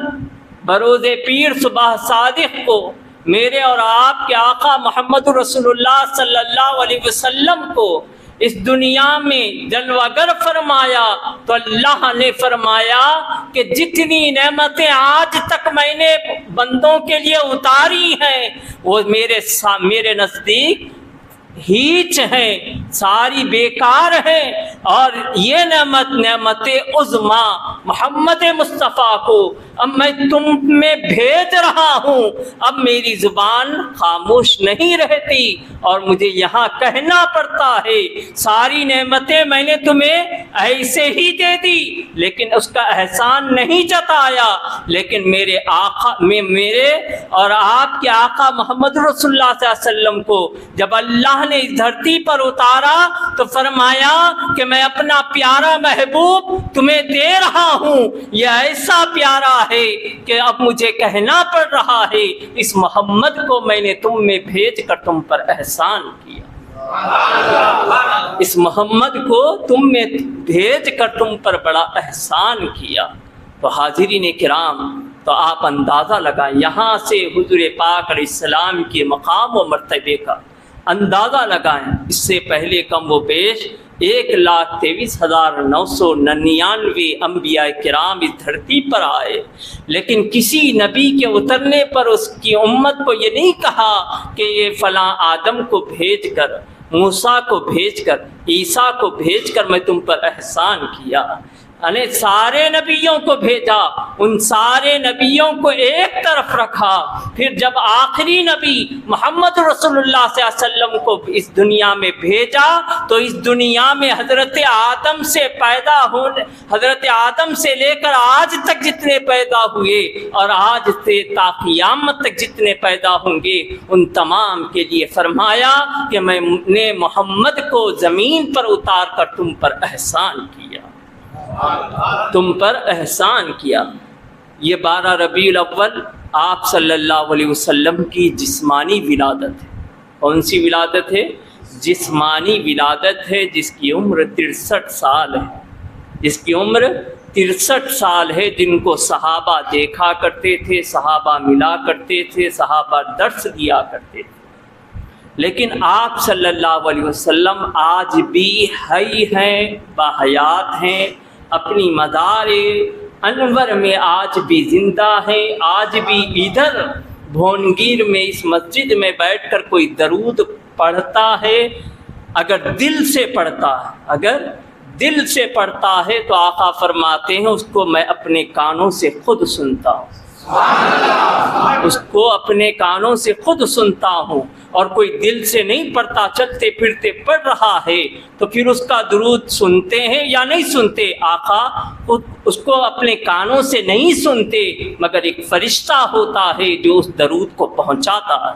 بروز پیر صبح صادق کو میرے اور آپ کے آقا محمد رسول اللہ صلی اللہ علیہ وسلم کو اس دنیا میں جلوہ گر فرمایا تو اللہ نے فرمایا کہ جتنی نعمتیں آج تک میں نے بندوں کے لیے اتاری ہیں وہ میرے نزدیک ہیچ ہیں، ساری بیکار ہیں، اور یہ نعمت عظما محمد مصطفیٰ کو اب میں تم میں بھیج رہا ہوں۔ اب میری زبان خاموش نہیں رہتی اور مجھے یہاں کہنا پڑتا ہے ساری نعمتیں میں نے تمہیں ایسے ہی دے دی، لیکن اس کا احسان نہیں جتایا۔ لیکن میرے اور آپ کے آقا محمد رسول اللہ صلی اللہ علیہ وسلم کو جب اللہ نے اس دھرتی پر اتارا تو فرمایا کہ میں اپنا پیارا محبوب تمہیں دے رہا ہوں، یہ ایسا پیارا ہے کہ اب مجھے کہنا پڑ رہا ہے اس محمد کو میں نے تم میں بھیج کر تم پر احسان کیا، اس محمد کو تم میں بھیج کر تم پر بڑا احسان کیا۔ تو حاضرین کرام، تو آپ اندازہ لگائیں یہاں سے حضور پاک علیہ السلام کے مقام و مرتبے کا اندازہ لگائیں۔ اس سے پہلے کم و بیش 1,23,999 انبیاء کرام اس دھرتی پر آئے، لیکن کسی نبی کے اترنے پر اس کی امت کو یہ نہیں کہا کہ یہ فلاں آدم کو بھیج کر، موسیٰ کو بھیج کر، عیسیٰ کو بھیج کر میں تم پر احسان کیا۔ یعنی سارے نبیوں کو بھیجا، ان سارے نبیوں کو ایک طرف رکھا، پھر جب آخری نبی محمد رسول اللہ صلی اللہ علیہ وسلم کو اس دنیا میں بھیجا تو اس دنیا میں حضرت آدم سے لے کر آج تک جتنے پیدا ہوئے اور آج سے تا قیامت تک جتنے پیدا ہوں گے ان تمام کے لیے فرمایا کہ میں نے محمد کو زمین پر اتار کر تم پر احسان کیا، تم پر احسان کیا۔ یہ 12 ربیع الاول آپ صلی اللہ علیہ وسلم کی جسمانی ولادت ہے۔ کون سی ولادت ہے؟ جسمانی ولادت ہے، جس کی عمر 63 سال ہے، جس کی عمر 63 سال ہے، جن کو صحابہ دیکھا کرتے تھے، صحابہ ملا کرتے تھے، صحابہ درس دیا کرتے تھے، لیکن آپ صلی اللہ علیہ وسلم آج بھی حی ہیں، باحیات ہیں، اپنی مدار انور میں آج بھی زندہ ہیں۔ آج بھی ادھر بھونگیر میں اس مسجد میں بیٹھ کر کوئی درود پڑھتا ہے، اگر دل سے پڑھتا ہے تو آقا فرماتے ہیں اس کو میں اپنے کانوں سے خود سنتا ہوں، اس کو اپنے کانوں سے خود سنتا ہوں، اور کوئی دل سے نہیں پڑھتا، چلتے پھرتے پڑھ رہا ہے تو پھر اس کا درود سنتے ہیں یا نہیں سنتے؟ آقا اس کو اپنے کانوں سے نہیں سنتے، مگر ایک فرشتہ ہوتا ہے جو اس درود کو پہنچاتا ہے۔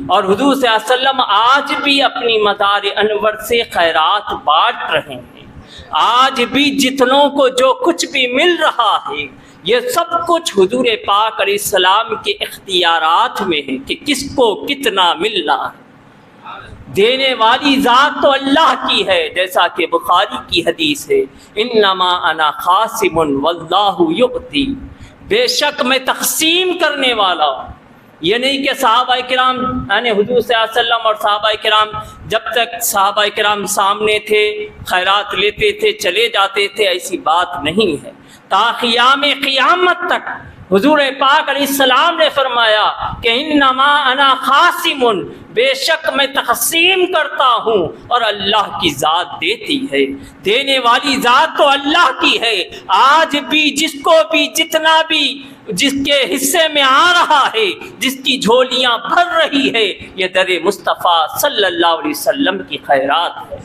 اور حضور صلی اللہ علیہ وسلم آج بھی اپنی مدار انور سے خیرات بانٹ رہے ہیں۔ آج بھی جتنوں کو جو کچھ بھی مل رہا ہے یہ سب کچھ حضور پاک علیہ السلام کے اختیارات میں ہے کہ کس کو کتنا ملنا ہے۔ دینے والی ذات تو اللہ کی ہے، جیسا کہ بخاری کی حدیث ہے، انما انا قاسم واللہ یعطی، بے شک میں تقسیم کرنے والا ہوں۔ یہ نہیں کہ صحابہ کرام یعنی حضور صلی اللہ علیہ وسلم اور صحابہ کرام جب تک صحابہ کرام سامنے تھے خیرات لیتے تھے چلے جاتے تھے، ایسی بات نہیں ہے۔ تا قیام قیامت تک حضور پاک علیہ السلام نے فرمایا کہ انما انا قاسم، بے شک میں تقسیم کرتا ہوں اور اللہ کی ذات دیتی ہے، دینے والی ذات تو اللہ کی ہے۔ آج بھی جس کو بھی جتنا بھی جس کے حصے میں آ رہا ہے، جس کی جھولیاں بھر رہی ہے، یہ در مصطفیٰ صلی اللہ علیہ وسلم کی خیرات ہے،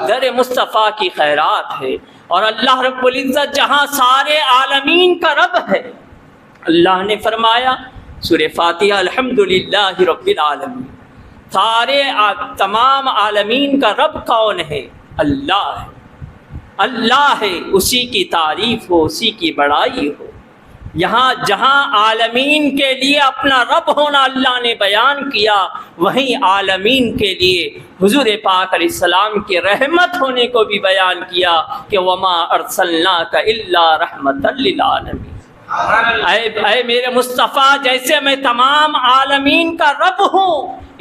در مصطفیٰ کی خیرات ہے۔ اور اللہ رب العزت جہاں سارے عالمین کا رب ہے، اللہ نے فرمایا سورہ فاتحہ الحمدللہ رب العالمین، تمام عالمین کا رب کون ہے؟ اللہ ہے، اللہ ہے، اسی کی تعریف ہو، اسی کی بڑائی ہو۔ یہاں جہاں عالمین کے لیے اپنا رب ہونا اللہ نے بیان کیا، وہیں عالمین کے لیے حضور پاک علیہ السلام کے رحمت ہونے کو بھی بیان کیا کہ وما ارسلناک الا رحمتا للعالمین، اے میرے مصطفیٰ جیسے میں تمام عالمین کا رب ہوں،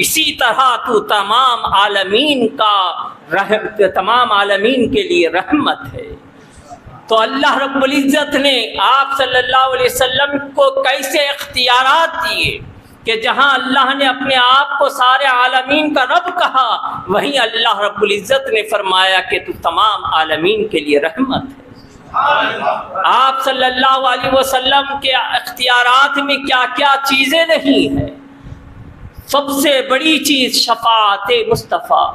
اسی طرح تو تمام عالمین کے لیے رحمت ہے۔ تو اللہ رب العزت نے آپ صلی اللہ علیہ وسلم کو کیسے اختیارات دیے کہ جہاں اللہ نے اپنے آپ کو سارے عالمین کا رب کہا، وہیں اللہ رب العزت نے فرمایا کہ تو تمام عالمین کے لیے رحمت ہے۔ آپ صلی اللہ علیہ وسلم کے اختیارات میں کیا کیا چیزیں نہیں ہیں؟ سب سے بڑی چیز شفاعت مصطفیٰ،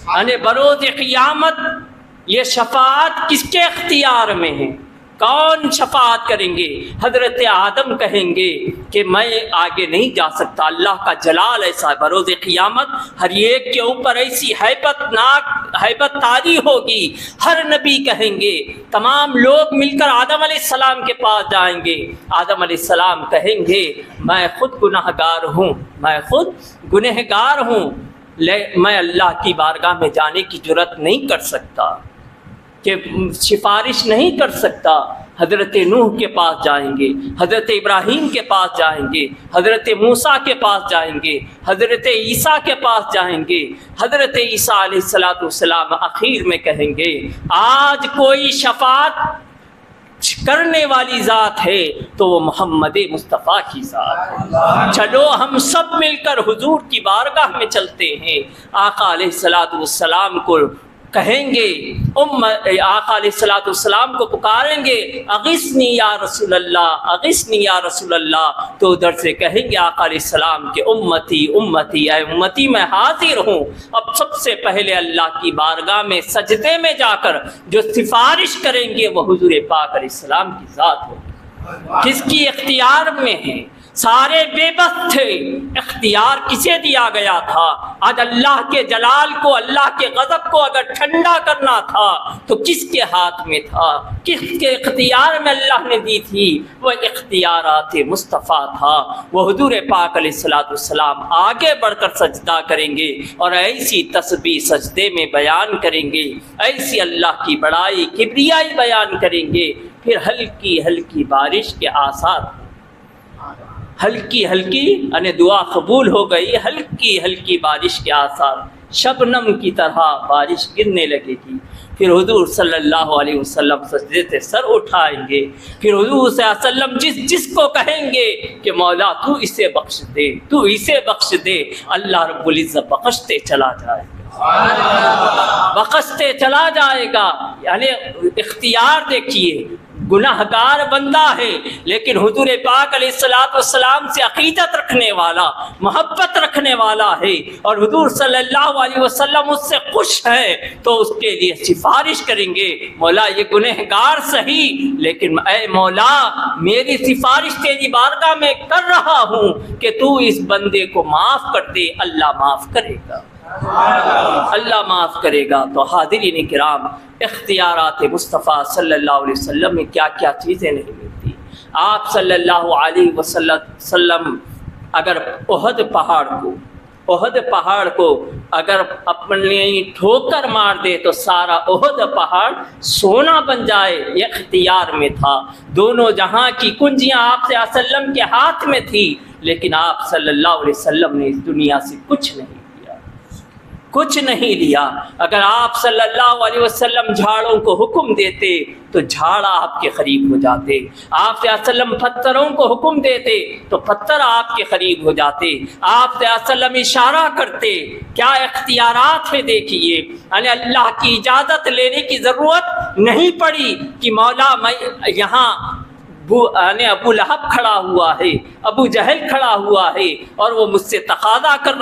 یعنی بروز قیامت یہ شفاعت کس کے اختیار میں ہے؟ کون شفاعت کریں گے؟ حضرت آدم کہیں گے کہ میں آگے نہیں جا سکتا، اللہ کا جلال ایسا ہے، بروز قیامت ہر ایک کے اوپر ایسی ہیبت طاری ہوگی۔ ہر نبی کہیں گے، تمام لوگ مل کر آدم علیہ السلام کے پاس جائیں گے، آدم علیہ السلام کہیں گے میں خود گنہگار ہوں، میں خود گنہگار ہوں، میں اللہ کی بارگاہ میں جانے کی جرات نہیں کر سکتا، کہ سفارش نہیں کر سکتا۔ حضرت نوح کے پاس جائیں گے، حضرت ابراہیم کے پاس جائیں گے، حضرت موسیٰ کے پاس جائیں گے، حضرت عیسیٰ کے پاس جائیں گے۔ حضرت عیسیٰ علیہ السلام آخر میں کہیں گے آج کوئی شفاعت کرنے والی ذات ہے تو وہ محمد مصطفیٰ کی ذات ہے، چلو ہم سب مل کر حضور کی بارگاہ میں چلتے ہیں۔ آقا علیہ السلام کو کہیں گے، آقا علیہ السلام کو پکاریں گے اغثنی یا رسول اللہ، اغثنی یا رسول اللہ، تو ادھر سے کہیں گے آقا علیہ السلام کہ امتی امتی، اے امتی میں حاضر ہوں۔ اب سب سے پہلے اللہ کی بارگاہ میں سجدے میں جا کر جو سفارش کریں گے وہ حضور پاک علیہ السلام کی ذات ہوگی۔ کس کی اختیار میں ہے؟ سارے بے بس تھے، اختیار کسے دیا گیا تھا؟ آج اللہ کے جلال کو، اللہ کے غضب کو اگر ٹھنڈا کرنا تھا تو کس کے ہاتھ میں تھا؟ کس کے اختیار میں اللہ نے دی تھی؟ وہ اختیارات مصطفیٰ تھا۔ وہ حضور پاک علیہ السلام آگے بڑھ کر سجدہ کریں گے اور ایسی تسبیح سجدے میں بیان کریں گے، ایسی اللہ کی بڑائی کبریائی بیان کریں گے، پھر ہلکی ہلکی بارش کے آثار، ہلکی ہلکی یعنی دعا قبول ہو گئی، ہلکی ہلکی بارش کے آثار، شبنم کی طرح بارش گرنے لگے گی۔ پھر حضور صلی اللہ علیہ وسلم سجدے سے سر اٹھائیں گے، پھر حضور صلی اللہ علیہ وسلم جس کو کہیں گے کہ مولا تو اسے بخش دے، تو اسے بخش دے، اللہ رب العزت بخشتے چلا جائے گا، بخشتے چلا جائے گا۔ یعنی اختیار دیکھیے، گناہگار بندہ ہے لیکن حضور پاک علیہ السلام سے عقیدت رکھنے والا، محبت رکھنے والا ہے، اور حضور صلی اللہ علیہ وسلم اس سے خوش ہے تو اس کے لیے سفارش کریں گے، مولا یہ گنہگار صحیح لیکن اے مولا میری سفارش تیری بارگاہ میں کر رہا ہوں کہ تو اس بندے کو معاف کر دے، اللہ معاف کرے گا، اللہ معاف کرے گا۔ تو حاضرین کرام، اختیارات مصطفیٰ صلی اللہ علیہ وسلم میں کیا کیا چیزیں نہیں ملتی۔ آپ صلی اللہ علیہ وسلم اگر احد پہاڑ کو اگر اپنے ٹھوکر مار دے تو سارا احد پہاڑ سونا بن جائے، یہ اختیار میں تھا۔ دونوں جہاں کی کنجیاں آپ صلی اللہ علیہ وسلم کے ہاتھ میں تھی، لیکن آپ صلی اللہ علیہ وسلم نے اس دنیا سے کچھ نہیں لیا۔ اگر آپ صلی اللہ علیہ وسلم جھاڑوں کو حکم دیتے تو جھاڑ آپ کے قریب ہو جاتے، آپ صلی اللہ علیہ وسلم پتھروں کو حکم دیتے تو پتھر آپ کے قریب ہو جاتے، آپ صلی اللہ علیہ وسلم اشارہ کرتے۔ کیا اختیارات ہے دیکھیے، یعنی اللہ کی اجازت لینے کی ضرورت نہیں پڑی کہ مولا میں یہاں ابو لہب کھڑا ہوا ہے، ابو جہل کھڑا ہوا ہے اور وہ مجھ سے تقاضا کر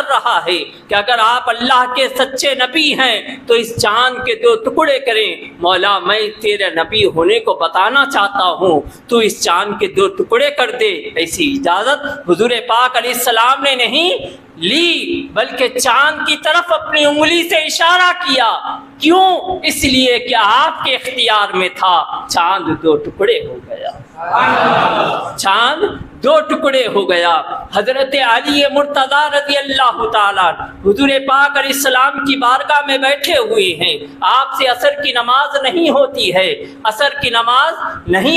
رہا ہے کہ اگر آپ اللہ کے سچے نبی ہیں تو اس چاند کے 2 ٹکڑے کریں، مولا میں تیرے نبی ہونے کو بتانا چاہتا ہوں، تو اس چاند کے 2 ٹکڑے کر دے۔ ایسی اجازت حضور پاک علیہ السلام نے نہیں لی، بلکہ چاند کی طرف اپنی انگلی سے اشارہ کیا۔ کیوں؟ اس لیے کہ آپ کے اختیار میں تھا، چاند 2 ٹکڑے ہو گیا، چاند 2 ٹکڑے ہو گیا۔ حضرت علی مرتضیٰ رضی اللہ تعالیٰ حضور پاک علیہ السلام کی بارگاہ میں بیٹھے ہوئے ہیں، آپ سے عصر کی نماز نہیں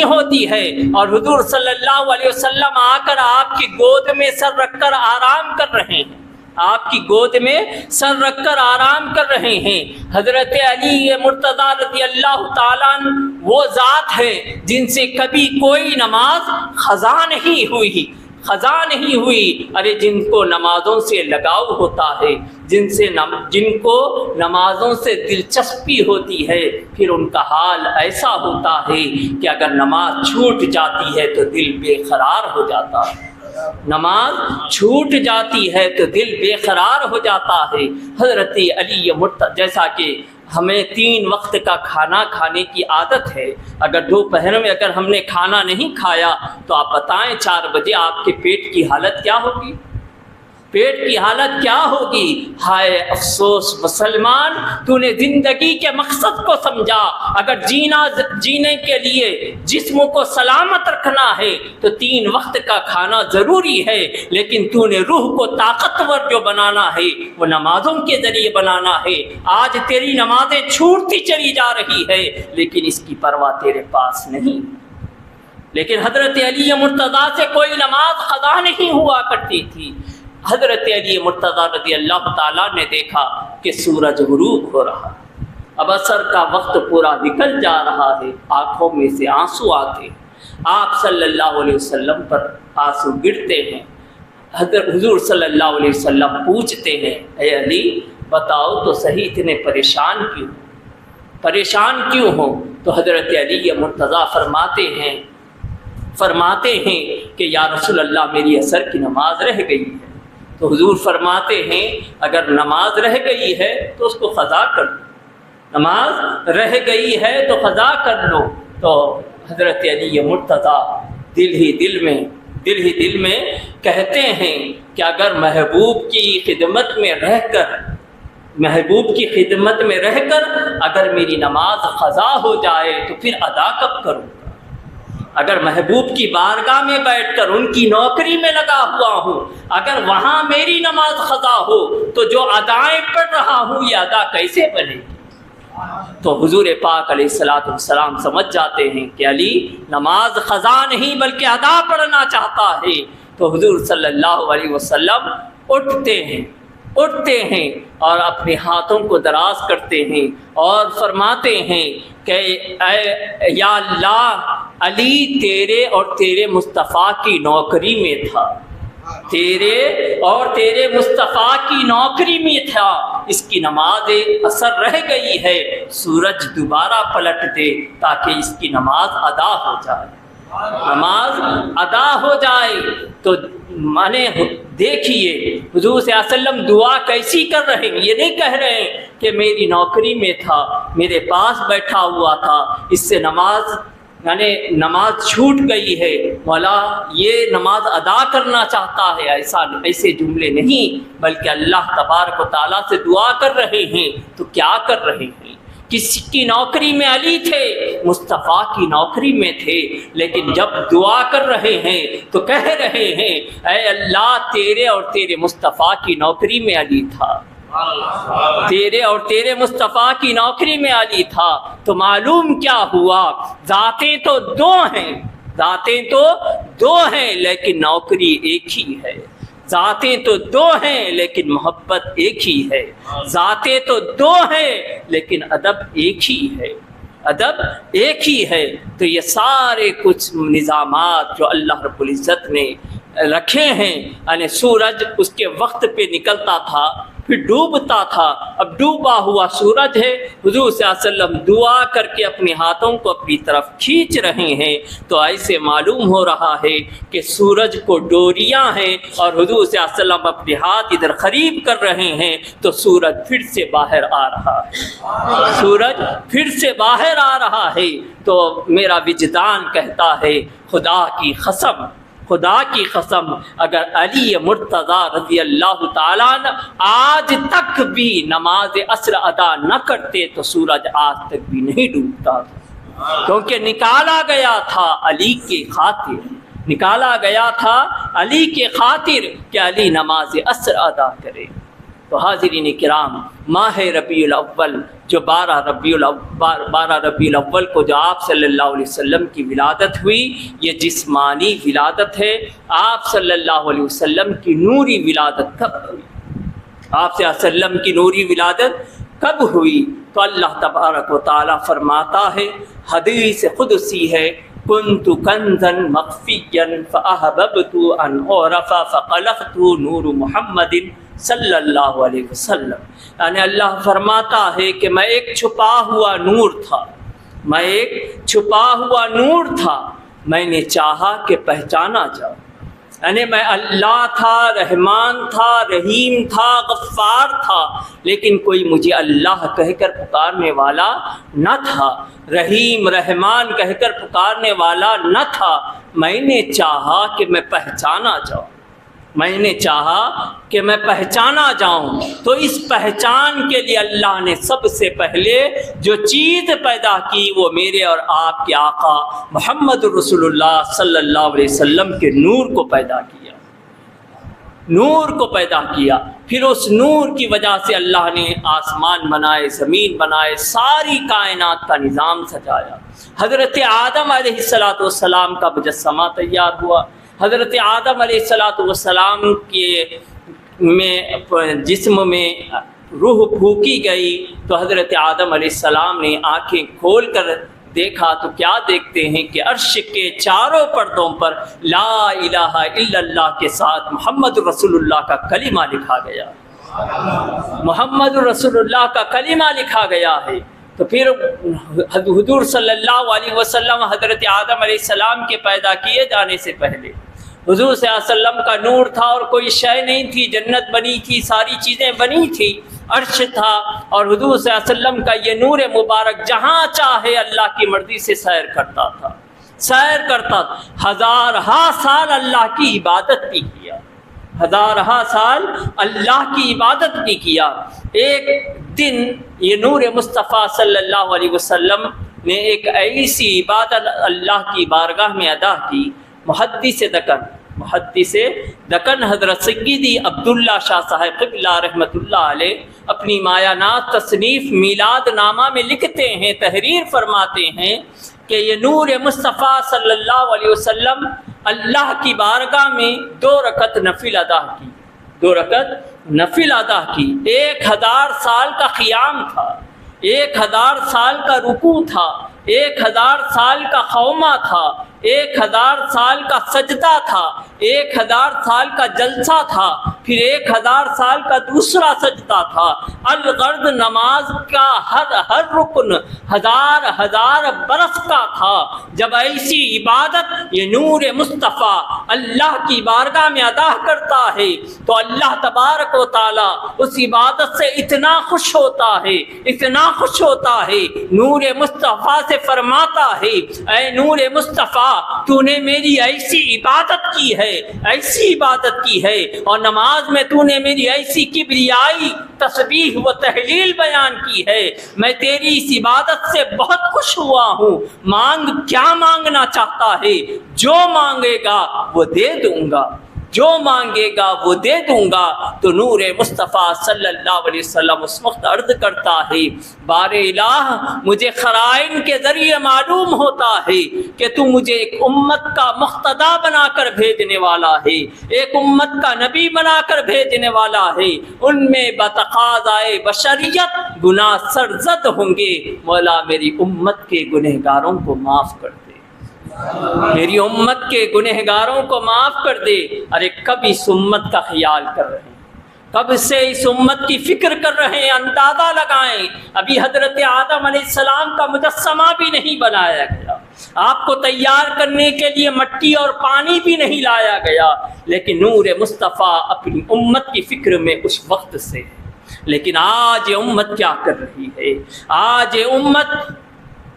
ہوتی ہے، اور حضور صلی اللہ علیہ وسلم آ کر آپ کی گود میں سر رکھ کر آرام کر رہے ہیں، حضرت علی مرتضیٰ رضی اللہ تعالیٰ وہ ذات ہے جن سے کبھی کوئی نماز قضا نہیں ہوئی، ارے جن کو نمازوں سے لگاؤ ہوتا ہے، جن کو نمازوں سے دلچسپی ہوتی ہے، پھر ان کا حال ایسا ہوتا ہے کہ اگر نماز چھوٹ جاتی ہے تو دل بے قرار ہو جاتا ہے، نماز چھوٹ جاتی ہے تو دل بے قرار ہو جاتا ہے۔ حضرت علی جیسا کہ ہمیں 3 وقت کا کھانا کھانے کی عادت ہے. اگر دوپہر میں اگر ہم نے کھانا نہیں کھایا تو آپ بتائیں 4 بجے آپ کے پیٹ کی حالت کیا ہوگی؟ پیٹ کی حالت کیا ہوگی؟ ہائے افسوس مسلمان، تو نے زندگی کے مقصد کو سمجھا. اگر جینے کے لیے جسم کو سلامت رکھنا ہے تو 3 وقت کا کھانا ضروری ہے، لیکن تو نے روح کو طاقتور جو بنانا ہے وہ نمازوں کے ذریعے بنانا ہے. آج تیری نمازیں چھوٹتی چلی جا رہی ہے لیکن اس کی پرواہ تیرے پاس نہیں. لیکن حضرت علی مرتضیٰ سے کوئی نماز قضا نہیں ہوا کرتی تھی. حضرت علی مرتضیٰ رضی اللہ تعالیٰ نے دیکھا کہ سورج غروب ہو رہا، اب عصر کا وقت پورا نکل جا رہا ہے، آنکھوں میں سے آنسو آتے، آپ صلی اللہ علیہ وسلم پر آنسو گرتے ہیں. حضور صلی اللہ علیہ وسلم پوچھتے ہیں اے علی بتاؤ تو صحیح اتنے پریشان کیوں ہو؟ تو حضرت علی مرتضیٰ فرماتے ہیں کہ یا رسول اللہ میری عصر کی نماز رہ گئی ہے. تو حضور فرماتے ہیں اگر نماز رہ گئی ہے تو اس کو قضا کر لو، نماز رہ گئی ہے تو قضا کر لو. تو حضرت علی مرتضیٰ دل ہی دل میں کہتے ہیں کہ اگر محبوب کی خدمت میں رہ کر اگر میری نماز قضا ہو جائے تو پھر ادا کب کروں؟ اگر محبوب کی بارگاہ میں بیٹھ کر ان کی نوکری میں لگا ہوا ہوں، اگر وہاں میری نماز قضا ہو تو جو ادائیں پڑھ رہا ہوں یہ ادا کیسے بنے گی؟ تو حضور پاک علیہ السلام سمجھ جاتے ہیں کہ علی نماز قضا نہیں بلکہ ادا پڑھنا چاہتا ہے. تو حضور صلی اللہ علیہ وسلم اٹھتے ہیں اور اپنے ہاتھوں کو دراز کرتے ہیں اور فرماتے ہیں کہ اے یا اللہ علی تیرے اور تیرے مصطفیٰ کی نوکری میں تھا، اس کی نماز اثر رہ گئی ہے، سورج دوبارہ پلٹ دے تاکہ اس کی نماز ادا ہو جائے. تو مانے دیکھیے حضور صلی اللہ علیہ وسلم دعا کیسی کر رہے ہیں. یہ نہیں کہہ رہے ہیں کہ میری نوکری میں تھا، میرے پاس بیٹھا ہوا تھا، اس سے نماز چھوٹ گئی ہے، مولا یہ نماز ادا کرنا چاہتا ہے. ایسے جملے نہیں بلکہ اللہ تبارک و تعالیٰ سے دعا کر رہے ہیں. تو کیا کر رہے ہیں؟ کس کی نوکری میں علی تھے؟ مصطفیٰ کی نوکری میں تھے. لیکن جب دعا کر رہے ہیں تو کہہ رہے ہیں اے اللہ تیرے اور تیرے مصطفیٰ کی نوکری میں علی تھا، تیرے اور تیرے مصطفیٰ کی نوکری میں علی تھا. تو معلوم کیا ہوا؟ ذاتیں تو دو ہیں لیکن نوکری ایک ہی ہے. ذاتیں تو 2 ہیں لیکن محبت ایک ہی ہے. ذاتیں تو 2 ہیں لیکن ادب ایک ہی ہے. تو یہ سارے کچھ نظامات جو اللہ رب العزت نے رکھے ہیں، یعنی سورج اس کے وقت پہ نکلتا تھا پھر ڈوبتا تھا، اب ڈوبا ہوا سورج ہے. حضور صلی اللہ علیہ وسلم دعا کر کے اپنے ہاتھوں کو اپنی طرف کھینچ رہے ہیں. تو ایسے معلوم ہو رہا ہے کہ سورج کو ڈوریاں ہیں اور حضور صلی اللہ علیہ وسلم اپنے ہاتھ ادھر قریب کر رہے ہیں تو سورج پھر سے باہر آ رہا ہے. تو میرا وجدان کہتا ہے خدا کی قسم اگر علی مرتضیٰ رضی اللہ تعالیٰ عنہ آج تک بھی نماز عصر ادا نہ کرتے تو سورج آج تک بھی نہیں ڈوبتا تھا، کیونکہ نکالا گیا تھا علی کے خاطر کہ علی نماز عصر ادا کرے. تو حاضرین کرام، ماہ ربیع الاول جو 12 ربیع الاول کو جو آپ صلی اللہ علیہ وسلم کی ولادت ہوئی، یہ جسمانی ولادت ہے. آپ صلی اللہ علیہ وسلم کی نوری ولادت کب ہوئی؟ آپ صلی اللہ علیہ وسلم کی نوری ولادت کب ہوئی؟ تو اللہ تبارک و تعالیٰ فرماتا ہے، حدیث قدسی ہے، كنت كنزا مخفيا فأحببت أن أعرف فخلقت نور محمد صلی اللہ علیہ وسلم. یعنی اللہ فرماتا ہے کہ میں ایک چھپا ہوا نور تھا، میں نے چاہا کہ پہچانا جاؤ. یعنی میں اللہ تھا، رحمان تھا، رحیم تھا، غفار تھا، لیکن کوئی مجھے اللہ کہہ کر پکارنے والا نہ تھا، رحیم رحمان کہہ کر پکارنے والا نہ تھا۔ میں نے چاہا کہ میں پہچانا جاؤں، میں نے چاہا کہ میں پہچانا جاؤں، تو اس پہچان کے لیے اللہ نے سب سے پہلے جو چیز پیدا کی وہ میرے اور آپ کے آقا محمد رسول اللہ صلی اللہ علیہ وسلم کے نور کو پیدا کیا، نور کو پیدا کیا۔ پھر اس نور کی وجہ سے اللہ نے آسمان بنائے، زمین بنائے، ساری کائنات کا نظام سجایا۔ حضرت آدم علیہ السلام کا مجسمہ تیار ہوا، حضرت آدم علیہ السلام کے جسم میں روح پھونکی گئی، تو حضرت آدم علیہ السلام نے آنکھیں کھول کر دیکھا تو کیا دیکھتے ہیں کہ عرش کے چاروں پردوں پر لا الہ الا اللہ کے ساتھ محمد رسول اللہ کا کلمہ لکھا گیا، محمد رسول اللہ کا کلمہ لکھا گیا ہے۔ تو پھر حضور صلی اللہ علیہ وسلم حضرت آدم علیہ السلام کے پیدا کیے جانے سے پہلے حضور صلی اللہ علیہ وسلم کا نور تھا اور کوئی شے نہیں تھی، جنت بنی تھی، ساری چیزیں بنی تھی، عرش تھا، اور حضور صلی اللہ علیہ وسلم کا یہ نور مبارک جہاں چاہے اللہ کی مرضی سے سیر کرتا تھا، سیر کرتا تھا۔ ہزارہا سال اللہ کی عبادت بھی کیا، ہزارہا سال اللہ کی عبادت بھی کیا۔ ایک دن یہ نور مصطفیٰ صلی اللہ علیہ وسلم نے ایک ایسی عبادت اللہ کی بارگاہ میں ادا کی، محدث دکن حضرت سیدی عبداللہ شاہ صاحب قبلہ رحمۃ اللہ علیہ اپنی مایانات تصنیف میلاد نامہ میں لکھتے ہیں، تحریر فرماتے ہیں کہ یہ نور مصطفیٰ صلی اللہ علیہ وسلم اللہ کی بارگاہ میں 2 رکعت نفل ادا کی، 2 رکعت نفل ادا کی۔ 1000 سال کا قیام تھا، 1000 سال کا رکوع تھا، 1000 سال کا قومہ تھا، 1000 سال کا سجدہ تھا، 1000 سال کا جلسہ تھا، پھر 1000 سال کا دوسرا سجدہ تھا۔ الغرض نماز کا ہر رکن 1000 برس کا تھا۔ جب ایسی عبادت یہ نور مصطفیٰ اللہ کی بارگاہ میں ادا کرتا ہے تو اللہ تبارک و تعالی اس عبادت سے اتنا خوش ہوتا ہے، اتنا خوش ہوتا ہے، نور مصطفیٰ سے فرماتا ہے، اے نور مصطفیٰ تو نے میری ایسی عبادت کی ہے، ایسی عبادت کی ہے، اور نماز میں تو نے میری ایسی کبریائی تسبیح و تحلیل بیان کی ہے، میں تیری اس عبادت سے بہت خوش ہوا ہوں۔ مانگ، کیا مانگنا چاہتا ہے؟ جو مانگے گا وہ دے دوں گا، جو مانگے گا وہ دے دوں گا۔ تو نور مصطفیٰ صلی اللہ علیہ وسلم اس وقت عرض کرتا ہے، بار الہ مجھے خرائن کے ذریعے معلوم ہوتا ہے کہ تو مجھے ایک امت کا مقتدا بنا کر بھیجنے والا ہے، ایک امت کا نبی بنا کر بھیجنے والا ہے، ان میں بتقاضائے بشریت گناہ سرزد ہوں گے، مولا میری امت کے گنہگاروں کو معاف کر دے، میری امت کے گنہگاروں کو معاف کر دے۔ ارے کب اس امت کا خیال کر رہے ہیں، کب سے اس امت کی فکر کر رہے ہیں؟ اندازہ لگائیں، ابھی حضرت آدم علیہ السلام کا مجسمہ بھی نہیں بنایا گیا، آپ کو تیار کرنے کے لیے مٹی اور پانی بھی نہیں لایا گیا، لیکن نور مصطفیٰ اپنی امت کی فکر میں اس وقت سے ہے۔ لیکن آج یہ امت کیا کر رہی ہے؟ آج یہ امت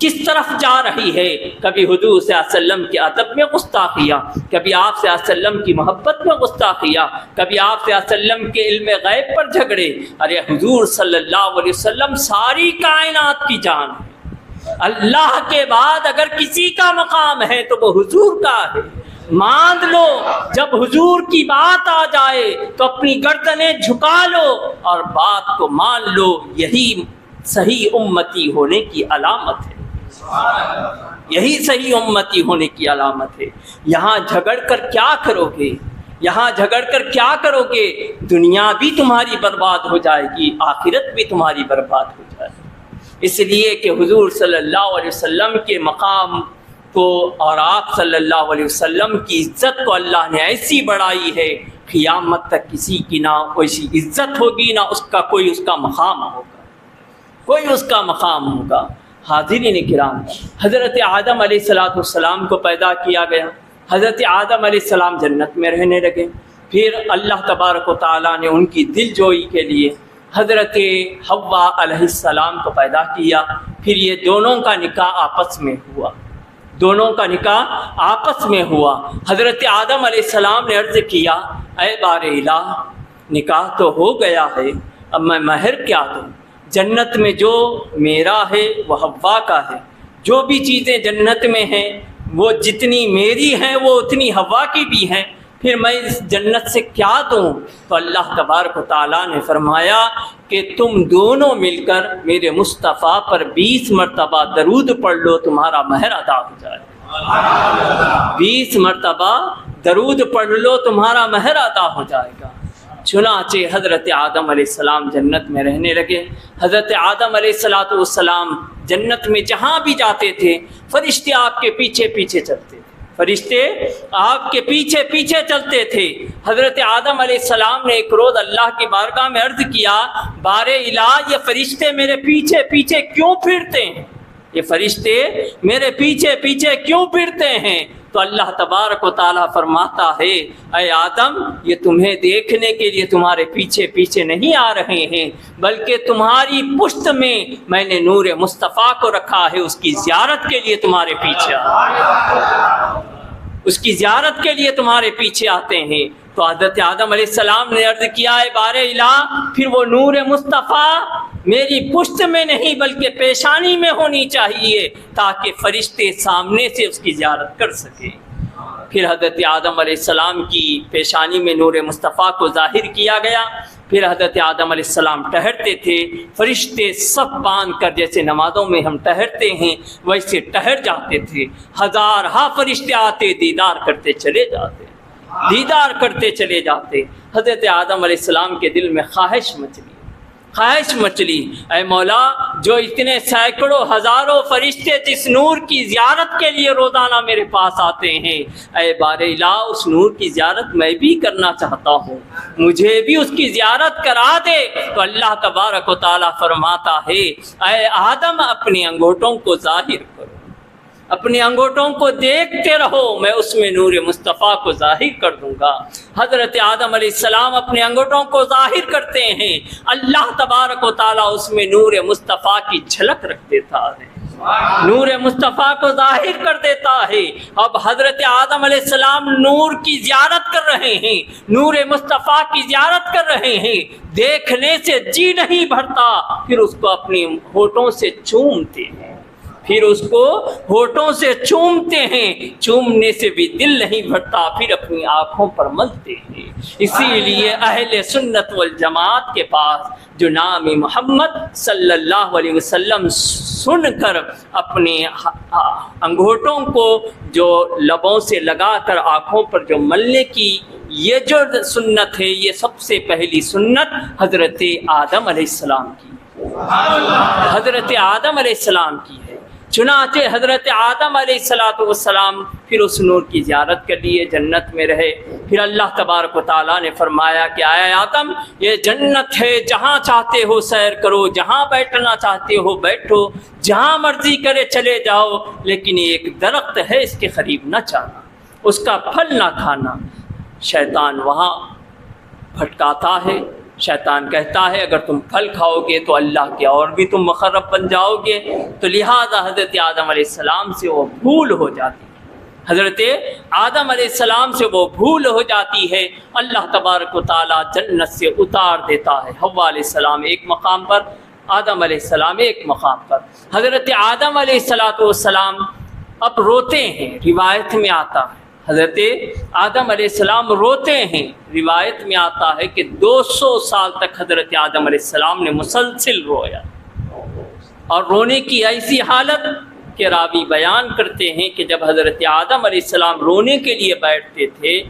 کس طرف جا رہی ہے؟ کبھی حضور صلی اللہ علیہ وسلم کے ادب میں گستاخیاں، کبھی آپ صلی اللہ علیہ وسلم کی محبت میں گستاخیاں، کبھی آپ صلی اللہ علیہ وسلم کے علم غیب پر جھگڑے۔ ارے حضور صلی اللہ علیہ وسلم ساری کائنات کی جان ہے، اللہ کے بعد اگر کسی کا مقام ہے تو وہ حضور کا ہے۔ مان لو، جب حضور کی بات آ جائے تو اپنی گردنیں جھکا لو اور بات کو مان لو، یہی صحیح امتی ہونے کی علامت ہے، یہی صحیح امتی ہونے کی علامت ہے۔ یہاں جھگڑ کر کیا کرو گے؟ یہاں جھگڑ کر کیا کرو گے؟ دنیا بھی تمہاری برباد ہو جائے گی، آخرت بھی تمہاری برباد ہو جائے گی۔ اس لیے کہ حضور صلی اللہ علیہ وسلم کے مقام کو اور آپ صلی اللہ علیہ وسلم کی عزت کو اللہ نے ایسی بڑھائی ہے، قیامت تک کسی کی نہ کوئی عزت ہوگی، نہ کوئی اس کا مقام ہوگا، کوئی اس کا مقام ہوگا۔ حاضرین کرام، حضرت آدم علیہ السلام کو پیدا کیا گیا، حضرت آدم علیہ السلام جنت میں رہنے لگے. پھر اللہ تبارک و تعالیٰ نے ان کی دل جوئی کے لیے حضرت حوا علیہ السلام کو پیدا کیا. پھر یہ دونوں کا نکاح آپس میں ہوا، دونوں کا نکاح آپس میں ہوا. حضرت آدم علیہ السلام نے عرض کیا اے بار الہ، نکاح تو ہو گیا ہے، اب میں مہر کیا دوں؟ جنت میں جو میرا ہے وہ حوا کا ہے، جو بھی چیزیں جنت میں ہیں وہ جتنی میری ہیں وہ اتنی حوا کی بھی ہیں، پھر میں اس جنت سے کیا دوں؟ تو اللہ تبارک و تعالیٰ نے فرمایا کہ تم دونوں مل کر میرے مصطفیٰ پر 20 مرتبہ درود پڑھ لو، تمہارا مہر ادا ہو جائے. 20 مرتبہ درود پڑھ لو، تمہارا مہر ادا ہو جائے گا. چنانچہ حضرت آدم علیہ السلام جنت میں رہنے لگے. حضرت آدم علیہ السلام جنت میں جہاں بھی جاتے تھے فرشتے آپ کے پیچھے پیچھے چلتے تھے، فرشتے آپ کے پیچھے پیچھے چلتے تھے. حضرت آدم علیہ السلام نے ایک روز اللہ کی بارگاہ میں عرض کیا بار الہ، یہ فرشتے میرے پیچھے پیچھے کیوں پھرتے ہیں؟ یہ فرشتے میرے پیچھے پیچھے کیوں پھرتے ہیں؟ تو اللہ تبارک و تعالیٰ فرماتا ہے اے آدم، یہ تمہیں دیکھنے کے لیے تمہارے پیچھے پیچھے نہیں آ رہے ہیں، بلکہ تمہاری پشت میں نے نور مصطفیٰ کو رکھا ہے، اس کی زیارت کے لیے تمہارے پیچھے اس کی زیارت کے لیے تمہارے پیچھے آتے ہیں. تو حضرت آدم علیہ السلام نے عرض کیا ہے بار الہ، پھر وہ نور مصطفیٰ میری پشت میں نہیں بلکہ پیشانی میں ہونی چاہیے تاکہ فرشتے سامنے سے اس کی زیارت کر سکیں. پھر حضرت آدم علیہ السلام کی پیشانی میں نور مصطفیٰ کو ظاہر کیا گیا. پھر حضرت آدم علیہ السلام ٹہرتے تھے، فرشتے سب باندھ کر جیسے نمازوں میں ہم ٹہرتے ہیں ویسے ٹہر جاتے تھے. ہزارہا فرشتے آتے، دیدار کرتے چلے جاتے، دیدار کرتے چلے جاتے. حضرت آدم علیہ السلام کے دل میں خواہش مچلی اے مولا، جو اتنے سینکڑوں ہزاروں فرشتے جس نور کی زیارت کے لیے روزانہ میرے پاس آتے ہیں، اے بار الہ اس نور کی زیارت میں بھی کرنا چاہتا ہوں، مجھے بھی اس کی زیارت کرا دے. تو اللہ تبارک و تعالیٰ فرماتا ہے اے آدم، اپنے انگوٹھوں کو ظاہر کرو، اپنے انگوٹھوں کو دیکھتے رہو، میں اس میں نور مصطفیٰ کو ظاہر کر دوں گا. حضرت آدم علیہ السلام اپنے انگوٹھوں کو ظاہر کرتے ہیں، اللہ تبارک و تعالیٰ اس میں نور مصطفیٰ کی جھلک رکھ دیتا ہے، نور مصطفیٰ کو ظاہر کر دیتا ہے. اب حضرت آدم علیہ السلام نور کی زیارت کر رہے ہیں، نور مصطفیٰ کی زیارت کر رہے ہیں، دیکھنے سے جی نہیں بھرتا، پھر اس کو اپنے ہونٹوں سے چومتے ہیں، پھر اس کو ہونٹوں سے چومتے ہیں، چومنے سے بھی دل نہیں بھرتا، پھر اپنی آنکھوں پر ملتے ہیں. اسی لیے اہل سنت والجماعت کے پاس جو نام محمد صلی اللہ علیہ وسلم سن کر اپنے انگوٹھوں کو جو لبوں سے لگا کر آنکھوں پر جو ملنے کی یہ جو سنت ہے، یہ سب سے پہلی سنت حضرت آدم علیہ السلام کی، حضرت آدم علیہ السلام کی ہے. چنانچہ حضرت آدم علیہ السلام پھر اس نور کی زیارت کر لیے، جنت میں رہے. پھر اللہ تبارک و تعالیٰ نے فرمایا کہ اے آدم، یہ جنت ہے، جہاں چاہتے ہو سیر کرو، جہاں بیٹھنا چاہتے ہو بیٹھو، جہاں مرضی کرے چلے جاؤ، لیکن یہ ایک درخت ہے، اس کے قریب نہ جانا، اس کا پھل نہ کھانا. شیطان وہاں بھٹکاتا ہے، شیطان کہتا ہے اگر تم پھل کھاؤ گے تو اللہ کے اور بھی تم مقرب بن جاؤ گے. تو لہٰذا حضرت آدم علیہ السلام سے وہ بھول ہو جاتی ہے، حضرت آدم علیہ السلام سے وہ بھول ہو جاتی ہے. اللہ تبارک و تعالیٰ جنت سے اتار دیتا ہے، حوا علیہ السلام ایک مقام پر، آدم علیہ السلام ایک مقام پر. حضرت آدم علیہ السلام اب روتے ہیں، روایت میں آتا ہے حضرت آدم علیہ السلام روتے ہیں. روایت میں آتا ہے کہ 200 سال تک حضرت آدم علیہ السلام نے مسلسل رویا، اور رونے کی ایسی حالت کہ راوی بیان کرتے ہیں کہ جب حضرت آدم علیہ السلام رونے کے لیے بیٹھتے تھے،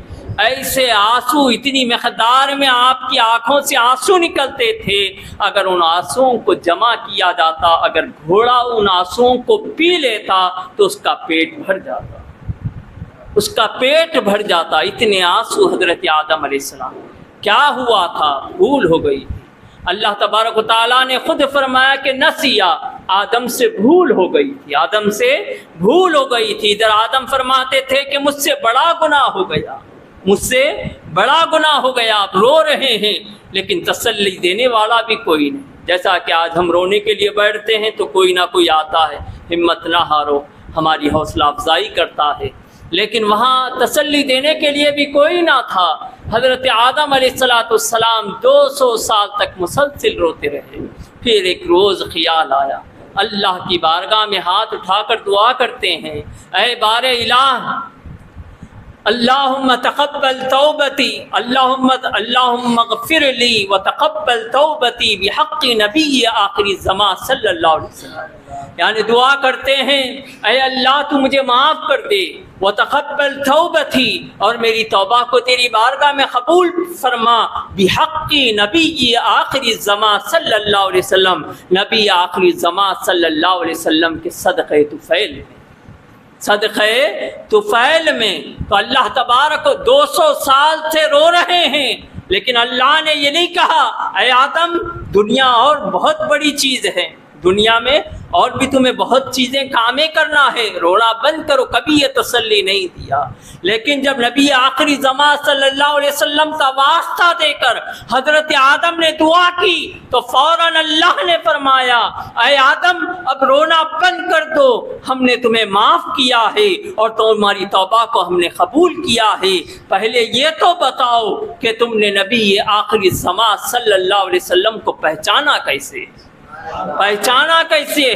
ایسے آنسو اتنی مقدار میں آپ کی آنکھوں سے آنسو نکلتے تھے، اگر ان آنسوؤں کو جمع کیا جاتا، اگر گھوڑا ان آنسوؤں کو پی لیتا تو اس کا پیٹ بھر جاتا، اس کا پیٹ بھر جاتا. اتنے آنسو حضرت آدم علیہ السلام. کیا ہوا تھا؟ بھول ہو گئی تھی. اللہ تبارک و تعالیٰ نے خود فرمایا کہ نسیا، آدم سے بھول ہو گئی تھی، آدم سے بھول ہو گئی تھی۔ ادھر آدم فرماتے تھے کہ مجھ سے بڑا گناہ ہو گیا، مجھ سے بڑا گناہ ہو گیا، آپ رو رہے ہیں لیکن تسلی دینے والا بھی کوئی نہیں۔ جیسا کہ آج ہم رونے کے لیے بیٹھتے ہیں تو کوئی نہ کوئی آتا ہے، ہمت نہ ہارو، ہماری حوصلہ افزائی کرتا ہے، لیکن وہاں تسلی دینے کے لیے بھی کوئی نہ تھا۔ حضرت آدم علیہ السلام 200 سال تک مسلسل روتے رہے۔ پھر ایک روز خیال آیا، اللہ کی بارگاہ میں ہاتھ اٹھا کر دعا کرتے ہیں، اے بار الہ، اللہم تقبل توبتی، اللہم اغفر لی وتقبل توبتی بحق نبی آخری زمان صلی اللہ علیہ وسلم۔ یعنی دعا کرتے ہیں اے اللہ تو مجھے معاف کر دے، وتقبل توبتی، اور میری توبہ کو تیری بارگاہ میں قبول فرما، بحق نبی آخری زمان صلی اللہ علیہ وسلم، نبی آخری زمان صلی اللہ علیہ وسلم کے صدقہ طفیل میں، صدقہ طفیل میں۔ تو اللہ تبارک و 200 سال سے رو رہے ہیں، لیکن اللہ نے یہ نہیں کہا اے آدم دنیا اور بہت بڑی چیز ہے، دنیا میں اور بھی تمہیں بہت چیزیں کامیں کرنا ہے، رونا بند کرو، کبھی یہ تسلی نہیں دیا۔ لیکن جب نبی آخری زمان صلی اللہ علیہ وسلم کا واسطہ دے کر حضرت آدم نے دعا کی تو فوراً اللہ نے فرمایا اے آدم اب رونا بند کر دو، ہم نے تمہیں معاف کیا ہے اور تمہاری توبہ کو ہم نے قبول کیا ہے، پہلے یہ تو بتاؤ کہ تم نے نبی آخری زمان صلی اللہ علیہ وسلم کو پہچانا کیسے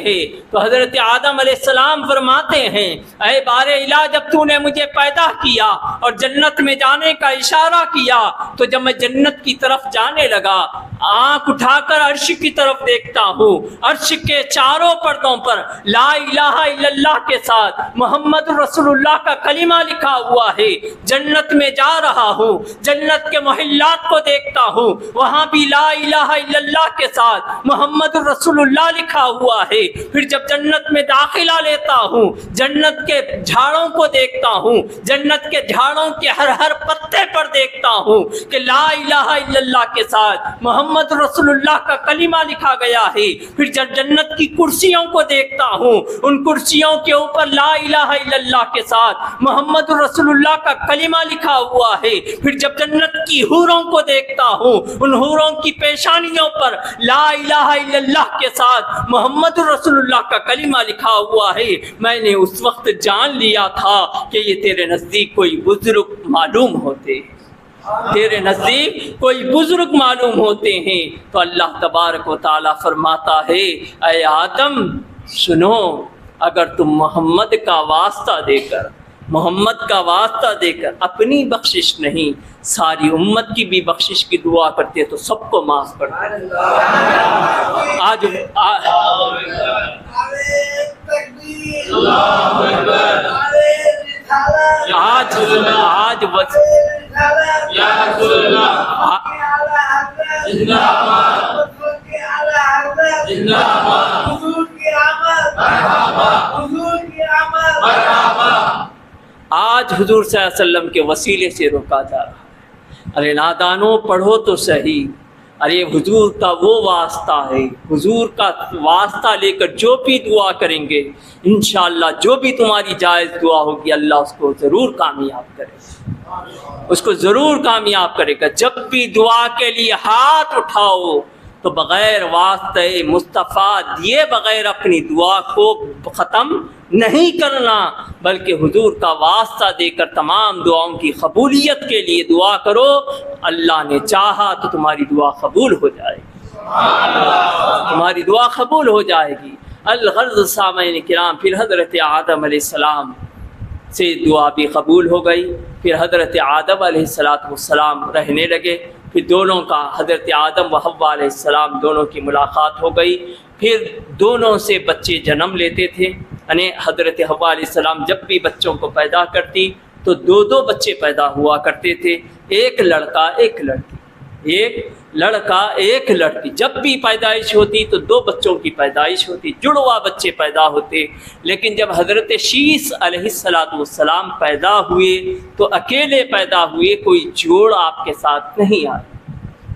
ہے؟ تو حضرت آدم علیہ السلام فرماتے ہیں اے بار الہ، جب تو نے مجھے پیدا کیا اور جنت میں جانے کا اشارہ کیا تو جب میں جنت کی طرف جانے لگا، آنکھ اٹھا کر عرش کی طرف دیکھتا ہوں، عرش کے چاروں پردوں پر لا الہ الا اللہ کے ساتھ محمد رسول اللہ کا کلمہ لکھا ہوا ہے۔ جنت میں جا رہا ہوں، جنت کے محلات کو دیکھتا ہوں، وہاں بھی لا الہ الا اللہ کے ساتھ محمد رسول اللہ لکھا ہوا ہے۔ پھر جب جنت میں داخلہ لیتا ہوں، جنت کے جھاڑوں کو دیکھتا ہوں، جنت کے جھاڑوں کے ہر پتے پر دیکھتا ہوں کہ لا الہ الا اللہ کے ساتھ محمد رسول اللہ کا کلمہ لکھا گیا ہے۔ پھر جب جنت کی کرسیوں کو دیکھتا ہوں، ان کرسیوں کے اوپر لا الہ الا اللہ کے ساتھ محمد رسول اللہ کا کلمہ لکھا ہوا ہے۔ پھر جب جنت کی حوروں کو دیکھتا ہوں، ان حوروں کی پیشانیوں پر لا الہ الا اللہ کے ساتھ محمد رسول اللہ کا کلمہ لکھا ہوا ہے۔ میں نے اس وقت جان لیا تھا کہ یہ تیرے نزدیک کوئی بزرگ معلوم ہوتے، تیرے نزدیک کوئی بزرگ معلوم ہوتے ہیں۔ تو اللہ تبارک و تعالیٰ فرماتا ہے اے آدم سنو، اگر تم محمد کا واسطہ دے کر اپنی بخشش نہیں ساری امت کی بھی بخشش کی دعا کرتے تو سب کو معاف کر دے۔ آج حضور صلی اللہ علیہ وسلم کے وسیلے سے روکا جا رہا ہے۔ ارے نادانوں پڑھو تو صحیح، ارے حضور کا وہ واسطہ ہے، حضور کا واسطہ لے کر جو بھی دعا کریں گے انشاءاللہ جو بھی تمہاری جائز دعا ہوگی اللہ اس کو ضرور کامیاب کرے گا، اس کو ضرور کامیاب کرے گا۔ جب بھی دعا کے لیے ہاتھ اٹھاؤ تو بغیر واسطہ مصطفیٰ دیے بغیر اپنی دعا کو ختم نہیں کرنا، بلکہ حضور کا واسطہ دے کر تمام دعاؤں کی قبولیت کے لیے دعا کرو۔ اللہ نے چاہا تو تمہاری دعا قبول ہو جائے گی، تمہاری دعا قبول ہو جائے گی۔ الغرض سامعین کرام، پھر حضرت آدم علیہ السلام سے دعا بھی قبول ہو گئی۔ پھر حضرت آدم علیہ السلام رہنے لگے، پھر دونوں کا حضرت آدم و حوا علیہ السلام دونوں کی ملاقات ہو گئی۔ پھر دونوں سے بچے جنم لیتے تھے، یعنی حضرت حوا علیہ السلام جب بھی بچوں کو پیدا کرتی تو دو بچے پیدا ہوا کرتے تھے، ایک لڑکا ایک لڑکی، ایک لڑکا ایک لڑکی۔ جب بھی پیدائش ہوتی تو دو بچوں کی پیدائش ہوتی، جڑوا بچے پیدا ہوتے۔ لیکن جب حضرت شیس علیہ السلام پیدا ہوئے تو اکیلے پیدا ہوئے، کوئی جوڑ آپ کے ساتھ نہیں آئی،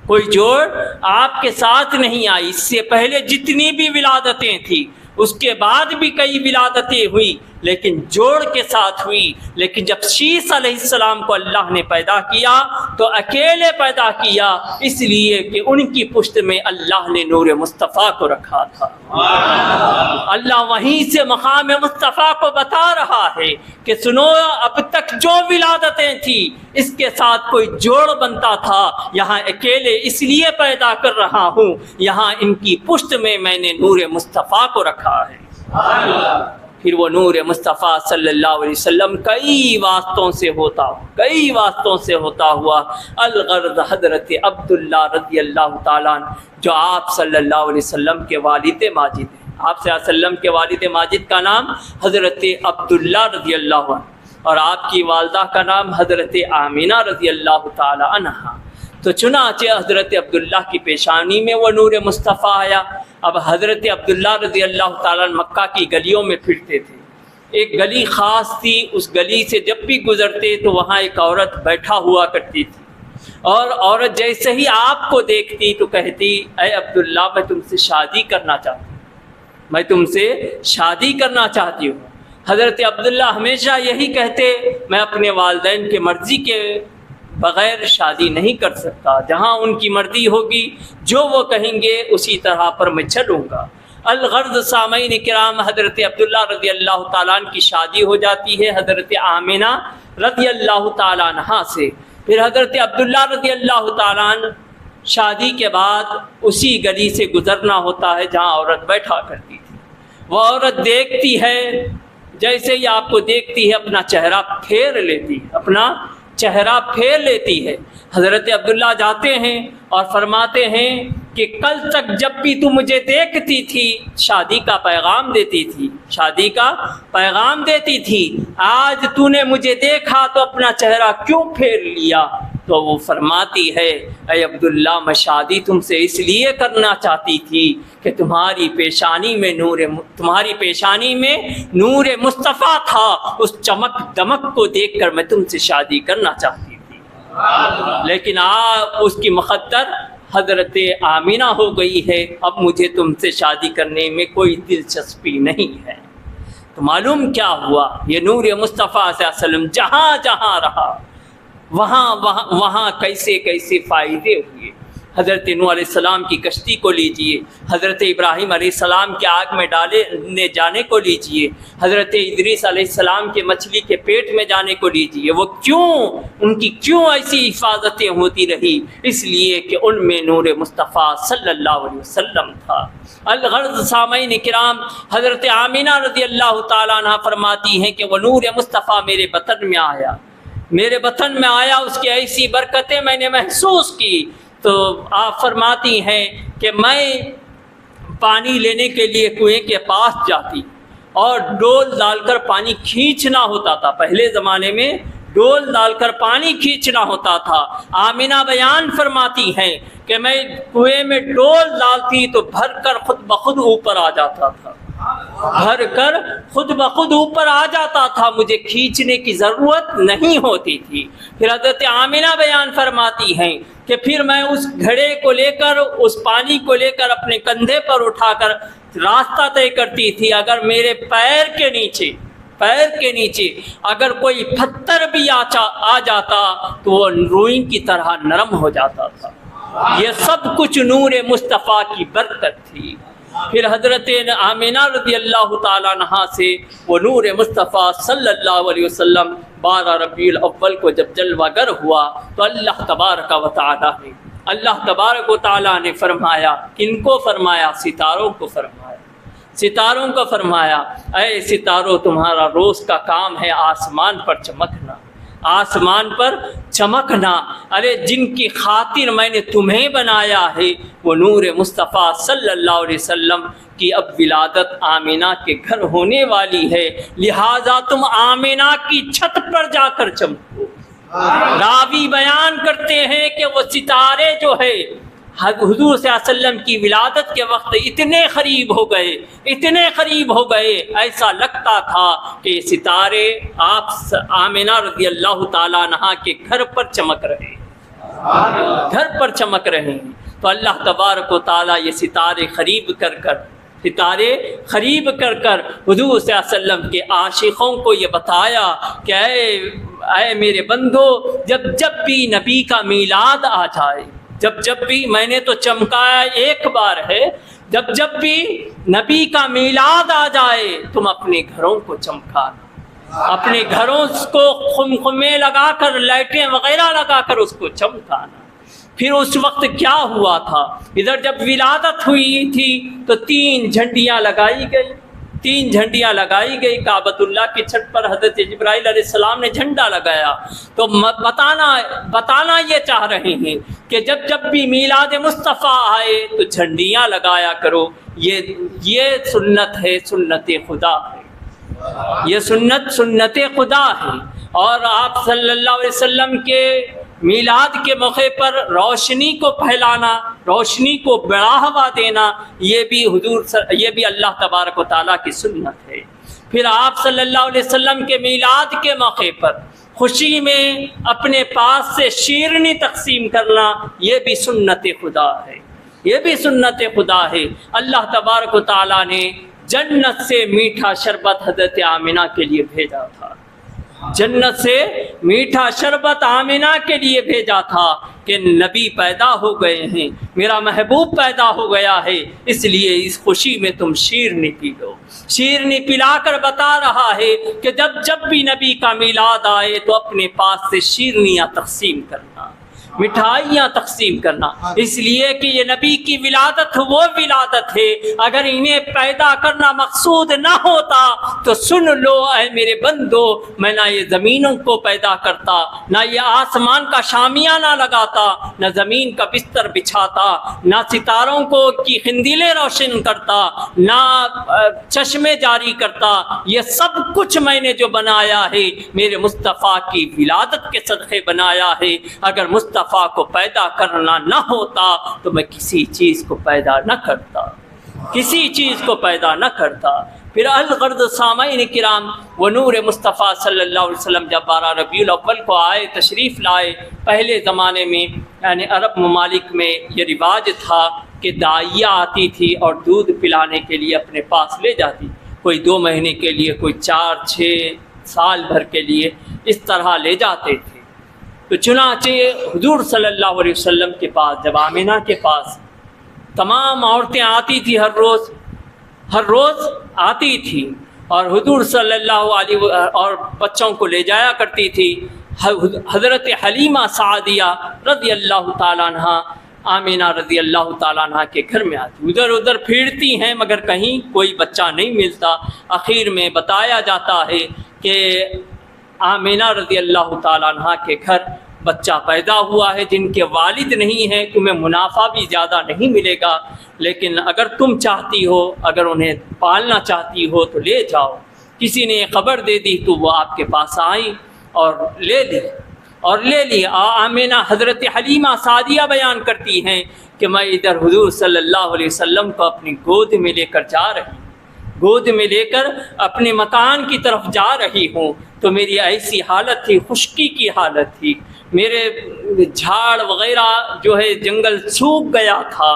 کوئی جوڑ آپ کے ساتھ نہیں آئی۔ اس سے پہلے جتنی بھی ولادتیں تھیں اس کے بعد بھی کئی ولادتیں ہوئی لیکن جوڑ کے ساتھ ہوئی، لیکن جب شیس علیہ السلام کو اللہ نے پیدا کیا تو اکیلے پیدا کیا، اس لیے کہ ان کی پشت میں اللہ نے نور مصطفیٰ کو رکھا تھا۔ اللہ وہیں سے مقام مصطفیٰ کو بتا رہا ہے کہ سنو، اب تک جو ولادتیں تھیں اس کے ساتھ کوئی جوڑ بنتا تھا، یہاں اکیلے اس لیے پیدا کر رہا ہوں، یہاں ان کی پشت میں میں نے نور مصطفیٰ کو رکھا ہے۔ پھر وہ نور مصطفیٰ صلی اللہ علیہ وسلم کئی واسطوں سے ہوتا ہوا الغرض حضرت عبداللہ رضی اللہ تعالیٰ عنہ، جو آپ صلی اللہ علیہ وسلم کے والد ماجد ہیں۔ آپ صلی اللہ علیہ وسلم کے والد ماجد کا نام حضرت عبداللہ رضی اللہ عنہ اور آپ کی والدہ کا نام حضرت آمینہ رضی اللہ تعالی عنہا۔ تو چنانچہ حضرت عبداللہ کی پیشانی میں وہ نور مصطفیٰ آیا۔ اب حضرت عبداللہ رضی اللہ تعالیٰ مکہ کی گلیوں میں پھرتے تھے، ایک گلی خاص تھی، اس گلی سے جب بھی گزرتے تو وہاں ایک عورت بیٹھا ہوا کرتی تھی، اور عورت جیسے ہی آپ کو دیکھتی تو کہتی، اے عبداللہ میں تم سے شادی کرنا چاہتی ہوں۔ حضرت عبداللہ ہمیشہ یہی کہتے، میں اپنے والدین کے مرضی کے بغیر شادی نہیں کر سکتا، جہاں ان کی مرضی ہوگی جو وہ کہیں گے اسی طرح پر میں چلوں گا۔ الغرض سامعین کرام، حضرت عبداللہ رضی اللہ تعالیٰ عنہ کی شادی ہو جاتی ہے حضرت آمینہ رضی اللہ تعالیٰ عنہا سے۔ پھر حضرت عبداللہ رضی اللہ تعالیٰ عنہ شادی کے بعد اسی گلی سے گزرنا ہوتا ہے جہاں عورت بیٹھا کرتی تھی۔ وہ عورت دیکھتی ہے، جیسے ہی آپ کو دیکھتی ہے اپنا چہرہ پھیر لیتی ہے۔ حضرت عبداللہ جاتے ہیں اور فرماتے ہیں کہ کل تک جب بھی تو مجھے دیکھتی تھی شادی کا پیغام دیتی تھی، آج تو نے مجھے دیکھا تو اپنا چہرہ کیوں پھیر لیا؟ تو وہ فرماتی ہے، اے عبداللہ میں شادی تم سے اس لیے کرنا چاہتی تھی کہ تمہاری پیشانی میں نور مصطفیٰ تھا، اس چمک دمک کو دیکھ کر میں تم سے شادی کرنا چاہتی تھی، لیکن اس کی مقدر حضرت آمینہ ہو گئی ہے، اب مجھے تم سے شادی کرنے میں کوئی دلچسپی نہیں ہے۔ تو معلوم کیا ہوا، یہ نور مصطفیٰ صلی اللہ علیہ وسلم جہاں جہاں رہا وہاں کیسے فائدے ہوئے۔ حضرت نوح علیہ السلام کی کشتی کو لیجئے، حضرت ابراہیم علیہ السلام کے آگ میں ڈالے جانے کو لیجئے، حضرت ادریس علیہ السلام کے مچھلی کے پیٹ میں جانے کو لیجئے۔ وہ ان کی کیوں ایسی حفاظتیں ہوتی رہی؟ اس لیے کہ ان میں نور مصطفیٰ صلی اللہ علیہ وسلم تھا۔ الغرض سامعین کرام، حضرت آمینہ رضی اللہ تعالیٰ عنہ فرماتی ہیں کہ وہ نور مصطفیٰ میرے بطن میں آیا، اس کی ایسی برکتیں میں نے محسوس کی۔ تو آپ فرماتی ہیں کہ میں پانی لینے کے لیے کنویں کے پاس جاتی اور ڈول ڈال کر پانی کھینچنا ہوتا تھا۔ پہلے زمانے میں ڈول ڈال کر پانی کھینچنا ہوتا تھا۔ آمینہ بیان فرماتی ہیں کہ میں کنویں میں ڈول ڈالتی تو بھر کر خود بخود اوپر آ جاتا تھا، مجھے کھینچنے کی ضرورت نہیں ہوتی تھی۔ پھر حضرت آمینہ بیان فرماتی ہیں کہ پھر میں اس گھڑے کو لے کر، اس پانی کو لے کر اپنے کندھے پر اٹھا کر راستہ طے کرتی تھی۔ اگر میرے پیر کے نیچے اگر کوئی پتھر بھی آ جاتا تو وہ روئی کی طرح نرم ہو جاتا تھا۔ یہ سب کچھ نور مصطفیٰ کی برکت تھی۔ پھر حضرت آمینہ رضی اللہ تعالیٰ عنہا سے وہ نور مصطفیٰ صلی اللہ علیہ وسلم 12 ربیع الاول کو جب جلوہ گر ہوا تو اللہ تبارک و تعالیٰ نے فرمایا، کن کو فرمایا؟ ستاروں کو فرمایا، اے ستاروں تمہارا روز کا کام ہے آسمان پر چمکنا۔ ارے جن کی خاطر میں نے تمہیں بنایا ہے وہ نور مصطفیٰ صلی اللہ علیہ وسلم کی اب ولادت آمینہ کے گھر ہونے والی ہے، لہٰذا تم آمینہ کی چھت پر جا کر چمکو۔ راوی بیان کرتے ہیں کہ وہ ستارے جو ہے حضور صلی اللہ علیہ وسلم کی ولادت کے وقت اتنے قریب ہو گئے ایسا لگتا تھا کہ یہ ستارے آپ آمینہ رضی اللہ تعالیٰ عنہا کے گھر پر چمک رہے ہیں۔ تو اللہ تبارک و تعالیٰ یہ ستارے قریب کر ستارے خریب کر کر حضور صلی اللہ علیہ وسلم کے عاشقوں کو یہ بتایا کہ اے میرے بندو، جب بھی نبی کا میلاد آ جائے، جب بھی، میں نے تو چمکایا ایک بار ہے، جب بھی نبی کا میلاد آ جائے تم اپنے گھروں کو چمکانا، اپنے گھروں کو خمخمے لگا کر، لائٹیں وغیرہ لگا کر اس کو چمکانا۔ پھر اس وقت کیا ہوا تھا، ادھر جب ولادت ہوئی تھی تو 3 جھنڈیاں لگائی گئی، 3 جھنڈیاں لگائی گئی کعبۃ اللہ کی چھت پر۔ حضرت جبرائیل علیہ السلام نے جھنڈا لگایا، تو بتانا یہ چاہ رہے ہیں کہ جب بھی میلاد مصطفیٰ آئے تو جھنڈیاں لگایا کرو۔ یہ سنت ہے، سنت خدا ہے، یہ سنت خدا ہے۔ اور آپ صلی اللہ علیہ وسلم کے میلاد کے موقع پر روشنی کو پھیلانا، روشنی کو بڑھاوا دینا، یہ بھی اللہ تبارک و تعالیٰ کی سنت ہے۔ پھر آپ صلی اللہ علیہ وسلم کے میلاد کے موقع پر خوشی میں اپنے پاس سے شیرنی تقسیم کرنا، یہ بھی سنت خدا ہے، یہ بھی سنت خدا ہے۔ اللہ تبارک و تعالیٰ نے جنت سے میٹھا شربت حضرت آمنہ کے لیے بھیجا تھا، جنت سے میٹھا شربت آمنہ کے لیے بھیجا تھا کہ نبی پیدا ہو گئے ہیں، میرا محبوب پیدا ہو گیا ہے، اس لیے اس خوشی میں تم شیرنی پی لو۔ شیرنی پلا کر بتا رہا ہے کہ جب بھی نبی کا میلاد آئے تو اپنے پاس سے شیرنیاں تقسیم کرنا، مٹھائیاں تقسیم کرنا، اس لیے کہ یہ نبی کی ولادت وہ ولادت ہے۔ اگر انہیں پیدا کرنا مقصود نہ ہوتا تو سن لو اے میرے بندو، میں نہ یہ زمینوں کو پیدا کرتا، نہ یہ آسمان کا شامیانہ لگاتا، نہ زمین کا بستر بچھاتا، نہ ستاروں کو کی قندیلیں روشن کرتا، نہ چشمے جاری کرتا۔ یہ سب کچھ میں نے جو بنایا ہے میرے مصطفیٰ کی ولادت کے صدقے بنایا ہے۔ اگر مصطفیٰ کو پیدا کرنا نہ ہوتا تو میں کسی چیز کو پیدا نہ کرتا، کسی چیز کو پیدا نہ کرتا۔ پھر الغرض سامعین کرام، وہ نور مصطفیٰ صلی اللہ علیہ وسلم جب 12 ربیع الاول کو آئے، تشریف لائے، پہلے زمانے میں یعنی عرب ممالک میں یہ رواج تھا کہ داعیہ آتی تھی اور دودھ پلانے کے لیے اپنے پاس لے جاتی، کوئی 2 مہینے کے لیے، کوئی 4-6 سال بھر کے لیے، اس طرح لے جاتے تھے۔ تو چنانچہ حضور صلی اللہ علیہ وسلم کے پاس، جب آمنہ کے پاس تمام عورتیں آتی تھی، ہر روز آتی تھی، اور حضور صلی اللہ علیہ اور بچوں کو لے جایا کرتی تھی۔ حضرت حلیمہ سعدیہ رضی اللہ تعالیٰ عنہ، آمنہ رضی اللہ تعالیٰ عنہ کے گھر میں آتی، ادھر پھرتی ہیں مگر کہیں کوئی بچہ نہیں ملتا۔ آخر میں بتایا جاتا ہے کہ آمنہ رضی اللہ تعالیٰ عنہ کے گھر بچہ پیدا ہوا ہے جن کے والد نہیں ہیں، تمہیں منافع بھی زیادہ نہیں ملے گا، لیکن اگر تم چاہتی ہو، اگر انہیں پالنا چاہتی ہو تو لے جاؤ۔ کسی نے خبر دے دی تو وہ آپ کے پاس آئیں اور لے لی۔ آمنہ حضرت حلیمہ سعدیہ بیان کرتی ہیں کہ میں ادھر حضور صلی اللہ علیہ وسلم کو اپنی گود میں لے کر جا رہی ہوں، گود میں لے کر اپنے مکان کی طرف جا رہی ہوں، تو میری ایسی حالت تھی، خشکی کی حالت تھی، میرے جھاڑ وغیرہ جو ہے جنگل سوکھ گیا تھا،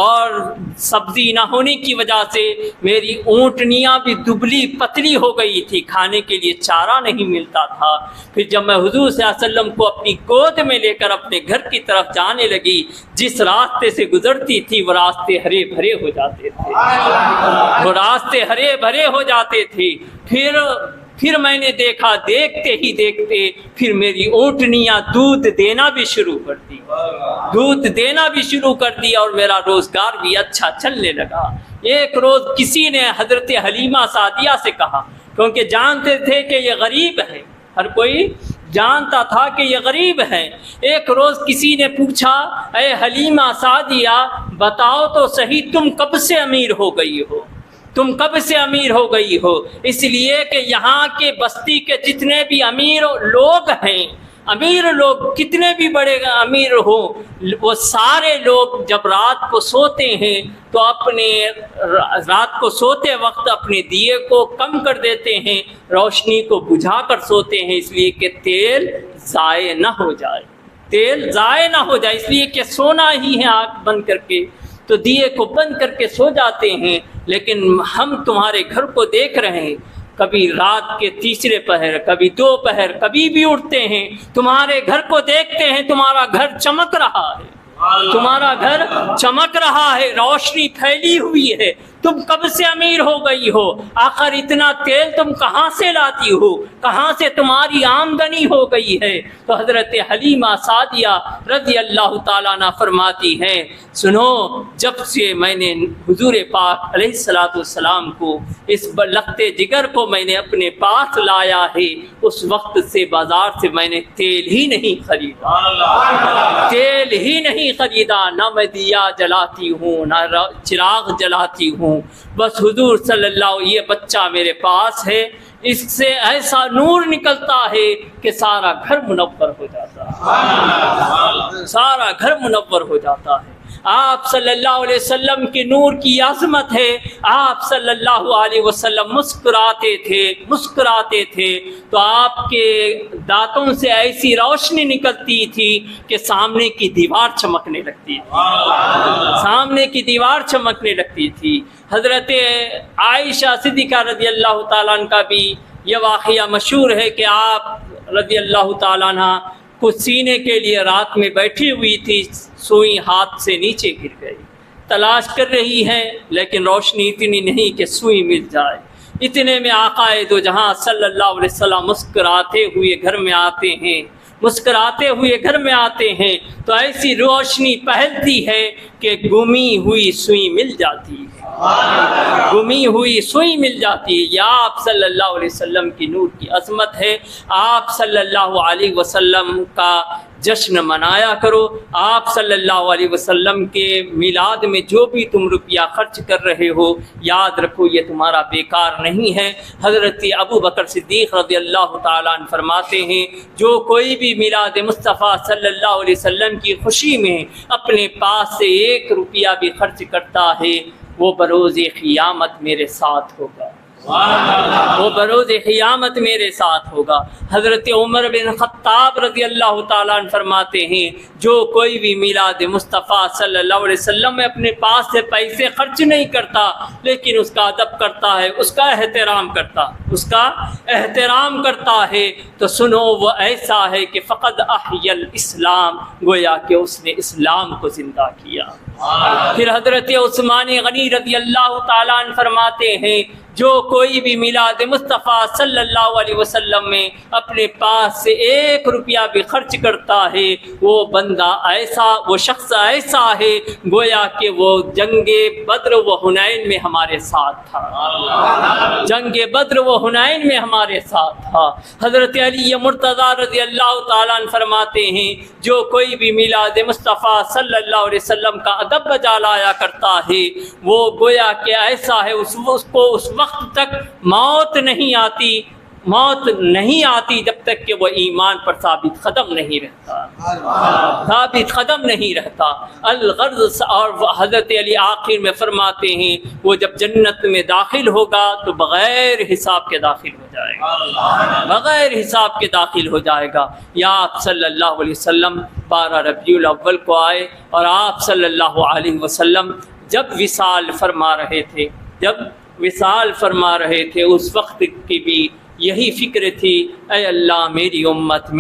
اور سبزی نہ ہونے کی وجہ سے میری اونٹنیاں بھی دبلی پتلی ہو گئی تھی، کھانے کے لیے چارہ نہیں ملتا تھا۔ پھر جب میں حضور صلی اللہ علیہ وسلم کو اپنی گود میں لے کر اپنے گھر کی طرف جانے لگی، جس راستے سے گزرتی تھی وہ راستے ہرے بھرے ہو جاتے تھے، وہ راستے ہرے بھرے ہو جاتے تھے۔ پھر میں نے دیکھا، دیکھتے ہی دیکھتے پھر میری اونٹنیاں دودھ دینا بھی شروع کر دی، اور میرا روزگار بھی اچھا چلنے لگا۔ ایک روز کسی نے حضرت حلیمہ سعدیہ سے کہا، کیونکہ جانتے تھے کہ یہ غریب ہے، ہر کوئی جانتا تھا کہ یہ غریب ہے۔ ایک روز کسی نے پوچھا، اے حلیمہ سعدیہ بتاؤ تو صحیح، تم کب سے امیر ہو گئی ہو؟ اس لیے کہ یہاں کے بستی کے جتنے بھی امیر لوگ ہیں، امیر لوگ کتنے بھی بڑے امیر ہوں، وہ سارے لوگ جب رات کو سوتے ہیں تو رات کو سوتے وقت اپنے دیے کو کم کر دیتے ہیں، روشنی کو بجھا کر سوتے ہیں، اس لیے کہ تیل ضائع نہ ہو جائے، اس لیے کہ سونا ہی ہے آنکھ بند کر کے، تو دیے کو بند کر کے سو جاتے ہیں۔ لیکن ہم تمہارے گھر کو دیکھ رہے ہیں، کبھی رات کے تیسرے پہر، کبھی دوپہر، کبھی بھی اٹھتے ہیں، تمہارے گھر کو دیکھتے ہیں، تمہارا گھر چمک رہا ہے، تمہارا گھر چمک رہا ہے، روشنی پھیلی ہوئی ہے، تم کب سے امیر ہو گئی ہو؟ آخر اتنا تیل تم کہاں سے لاتی ہو؟ کہاں سے تمہاری آمدنی ہو گئی ہے؟ تو حضرت حلیمہ سعدیہ رضی اللہ تعالیٰ عنہ فرماتی ہیں، سنو، جب سے میں نے حضور پاک علیہ الصلوۃ والسلام کو، اس لخت جگر کو میں نے اپنے پاس لایا ہے، اس وقت سے بازار سے میں نے تیل ہی نہیں خریدا، تیل ہی نہیں خریدا، نہ میں دیا جلاتی ہوں، نہ چراغ جلاتی ہوں، بس حضور صلی اللہ، یہ بچہ میرے پاس ہے، اس سے ایسا نور نکلتا ہے کہ سارا گھر منور ہو جاتا ہے، سارا گھر منور ہو جاتا ہے۔ آپ صلی اللہ علیہ وسلم کی نور کی عظمت ہے، آپ صلی اللہ علیہ وسلم مسکراتے تھے تو آپ کے دانتوں سے ایسی روشنی نکلتی تھی کہ سامنے کی دیوار چمکنے لگتی تھی، سامنے کی دیوار چمکنے لگتی تھی۔ حضرت عائشہ صدیقہ رضی اللہ تعالیٰ عنہ کا بھی یہ واقعہ مشہور ہے کہ آپ رضی اللہ تعالیٰ عنہ کچھ سینے کے لیے رات میں بیٹھی ہوئی تھی، سوئی ہاتھ سے نیچے گر گئی، تلاش کر رہی ہے لیکن روشنی اتنی نہیں کہ سوئی مل جائے۔ اتنے میں آقا دو جہاں صلی اللہ علیہ وسلم مسکراتے ہوئے گھر میں آتے ہیں، مسکراتے ہوئے گھر میں آتے ہیں تو ایسی روشنی پھیلتی ہے کہ گمی ہوئی سوئی مل جاتی ہے، گمی ہوئی سوئی مل جاتی ہے۔ یا آپ صلی اللہ علیہ وسلم کی نور کی عظمت ہے، آپ صلی اللہ علیہ وسلم کا جشن منایا کرو۔ آپ صلی اللہ علیہ وسلم کے میلاد میں جو بھی تم روپیہ خرچ کر رہے ہو، یاد رکھو یہ تمہارا بیکار نہیں ہے۔ حضرت ابو بکر صدیق رضی اللہ تعالیٰ عنہ فرماتے ہیں، جو کوئی بھی میلاد مصطفیٰ صلی اللہ علیہ وسلم کی خوشی میں اپنے پاس سے 1 روپیہ بھی خرچ کرتا ہے، وہ بروز قیامت میرے ساتھ ہوگا، وہ بروز قیامت میرے ساتھ ہوگا۔ حضرت عمر بن خطاب رضی اللہ تعالیٰ عنہ فرماتے ہیں، جو کوئی بھی میلاد مصطفیٰ صلی اللہ علیہ وسلم میں اپنے پاس سے پیسے خرچ نہیں کرتا لیکن اس کا ادب کرتا ہے، اس کا احترام کرتا ہے تو سنو وہ ایسا ہے کہ فقد احی الاسلام، گویا کہ اس نے اسلام کو زندہ کیا۔ پھر حضرت عثمان غنی رضی اللہ تعالیٰ عنہ فرماتے ہیں، جو کوئی بھی میلاد مصطفیٰ صلی اللہ علیہ وسلم میں اپنے پاس سے 1 روپیہ بھی خرچ کرتا ہے، وہ بندہ ایسا، وہ شخص ایسا ہے گویا کہ وہ جنگ بدر و حنین میں ہمارے ساتھ تھا، جنگ بدر و حنین میں ہمارے ساتھ تھا۔ حضرت علی مرتضیٰ رضی اللہ تعالیٰ عنہ فرماتے ہیں، جو کوئی بھی میلاد مصطفیٰ صلی اللہ علیہ وسلم کا ادب بجا لایا کرتا ہے، وہ گویا کہ ایسا ہے، اس کو اس وقت تک موت نہیں آتی جب تک کہ وہ ایمان پر ثابت قدم نہیں رہتا، الغرض۔ اور حضرت علی آخر میں فرماتے ہیں، وہ جب جنت میں داخل ہوگا تو بغیر حساب کے داخل ہو جائے گا، بغیر حساب کے داخل ہو جائے گا۔ یا آپ صلی اللہ علیہ وسلم 12 ربیع الاول کو آئے اور آپ صلی اللہ علیہ وسلم جب وصال فرما رہے تھے اس وقت کی بھی یہی فکر تھی، اے اللہ میری امت۔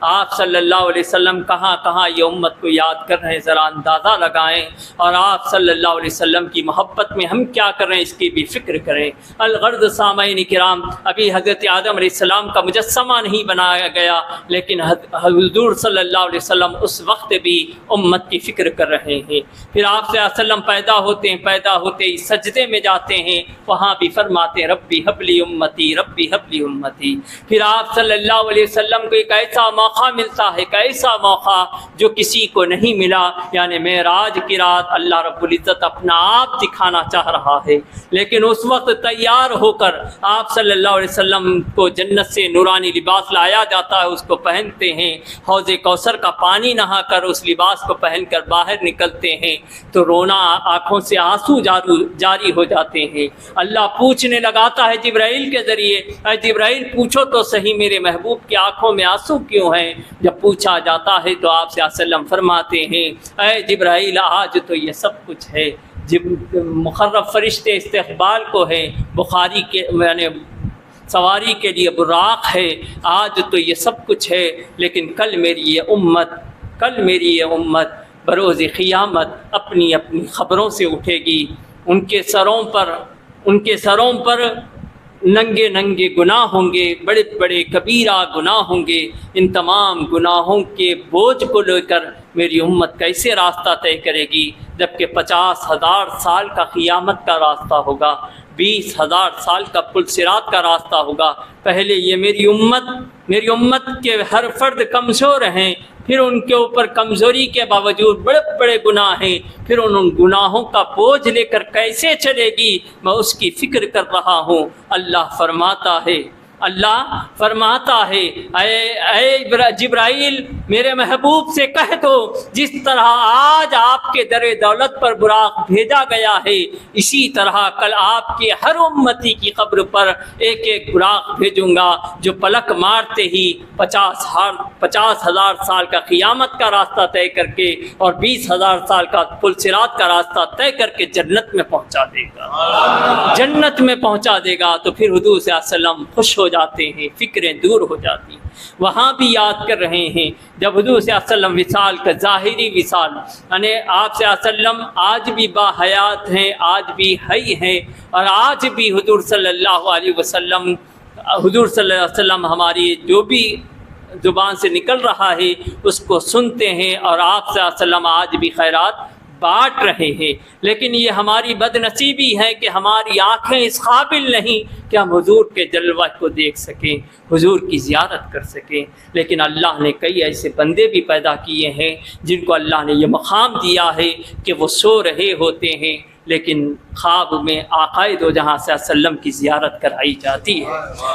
آپ صلی اللہ علیہ وسلم کہاں کہاں یہ امت کو یاد کر رہے ہیں، ذرا اندازہ لگائیں، اور آپ صلی اللہ علیہ وسلم کی محبت میں ہم کیا کر رہے ہیں اس کی بھی فکر کریں۔ الغرض سامعین کرام، ابھی حضرت آدم علیہ السلام کا مجسمہ نہیں بنایا گیا لیکن حضور صلی اللہ علیہ وسلم اس وقت بھی امت کی فکر کر رہے ہیں۔ پھر آپ صلی اللہ علیہ وسلم پیدا ہوتے ہی سجدے میں جاتے ہیں، وہاں بھی فرماتے ہیں ربی حبلی امتی، ربی حبلی امتی۔ پھر آپ صلی اللہ علیہ وسلم کو ایک ایسا موقع ملتا ہے، ایک ایسا موقع جو کسی کو نہیں ملا، یعنی معراج کی رات اللہ رب العزت اپنا آپ دکھانا چاہ رہا ہے، لیکن اس وقت تیار ہو کر آپ صلی اللہ علیہ وسلم کو جنت سے نورانی لباس لایا جاتا ہے، اس کو پہنتے ہیں، حوض کوثر کا پانی نہا کر اس لباس کو پہن کر باہر نکلتے ہیں تو رونا، آنکھوں سے آنسو جاری ہو جاتے ہیں۔ اللہ پوچھنے لگاتا ہے جبرائیل کے ذریعے، اے جبرائیل پوچھو تو صحیح میرے محبوب کی آنکھوں میں آنسو کیوں ہیں؟ جب پوچھا جاتا ہے تو آپ صلی اللہ علیہ وسلم فرماتے ہیں، اے جبرائیل آج تو یہ سب کچھ ہے، مقرب فرشتے استقبال کو ہے، بخاری کے یعنی سواری کے لیے براق ہے، آج تو یہ سب کچھ ہے، لیکن کل میری یہ امت بروز قیامت اپنی اپنی خبروں سے اٹھے گی، ان کے سروں پر ننگے ننگے گناہ ہوں گے، بڑے بڑے کبیرہ گناہ ہوں گے۔ ان تمام گناہوں کے بوجھ کو لے کر میری امت کیسے راستہ طے کرے گی، جبکہ 50,000 سال کا قیامت کا راستہ ہوگا، 20,000 سال کا پل صراط کا راستہ ہوگا۔ پہلے یہ میری امت کے ہر فرد کمزور ہیں، پھر ان کے اوپر کمزوری کے باوجود بڑے بڑے گناہ ہیں، پھر ان گناہوں کا بوجھ لے کر کیسے چلے گی، میں اس کی فکر کر رہا ہوں۔ اللہ فرماتا ہے اے جبرائیل میرے محبوب سے کہہ دو، جس طرح آج آپ کے در دولت پر براق بھیجا گیا ہے، اسی طرح کل آپ کے ہر امتی کی قبر پر ایک ایک براق بھیجوں گا، جو پلک مارتے ہی 50,000 سال کا قیامت کا راستہ طے کر کے اور 20,000 سال کا پل صراط کا راستہ طے کر کے جنت میں پہنچا دے گا۔ تو پھر حضور صلی اللہ علیہ وسلم خوش ہو جاتے ہیں، فکریں دور ہو جاتی ہیں۔ وہاں بھی یاد کر رہے ہیں جب حضور صلی اللہ علیہ وسلم وصال کا ظاہری وصال، یعنی آپ صلی اللہ علیہ وسلم آج بھی باحیات ہیں، آج بھی حی ہیں، اور آج بھی حضور صلی اللہ علیہ وسلم ہماری جو بھی زبان سے نکل رہا ہے اس کو سنتے ہیں، اور آپ صلی اللہ علیہ وسلم آج بھی خیرات بانٹ رہے ہیں۔ لیکن یہ ہماری بد نصیبی ہے کہ ہماری آنکھیں اس قابل نہیں کہ ہم حضور کے جلوہ کو دیکھ سکیں، حضور کی زیارت کر سکیں۔ لیکن اللہ نے کئی ایسے بندے بھی پیدا کیے ہیں جن کو اللہ نے یہ مقام دیا ہے کہ وہ سو رہے ہوتے ہیں لیکن خواب میں آقا دو جہاں صلی اللہ علیہ وسلم کی زیارت کرائی جاتی ہے۔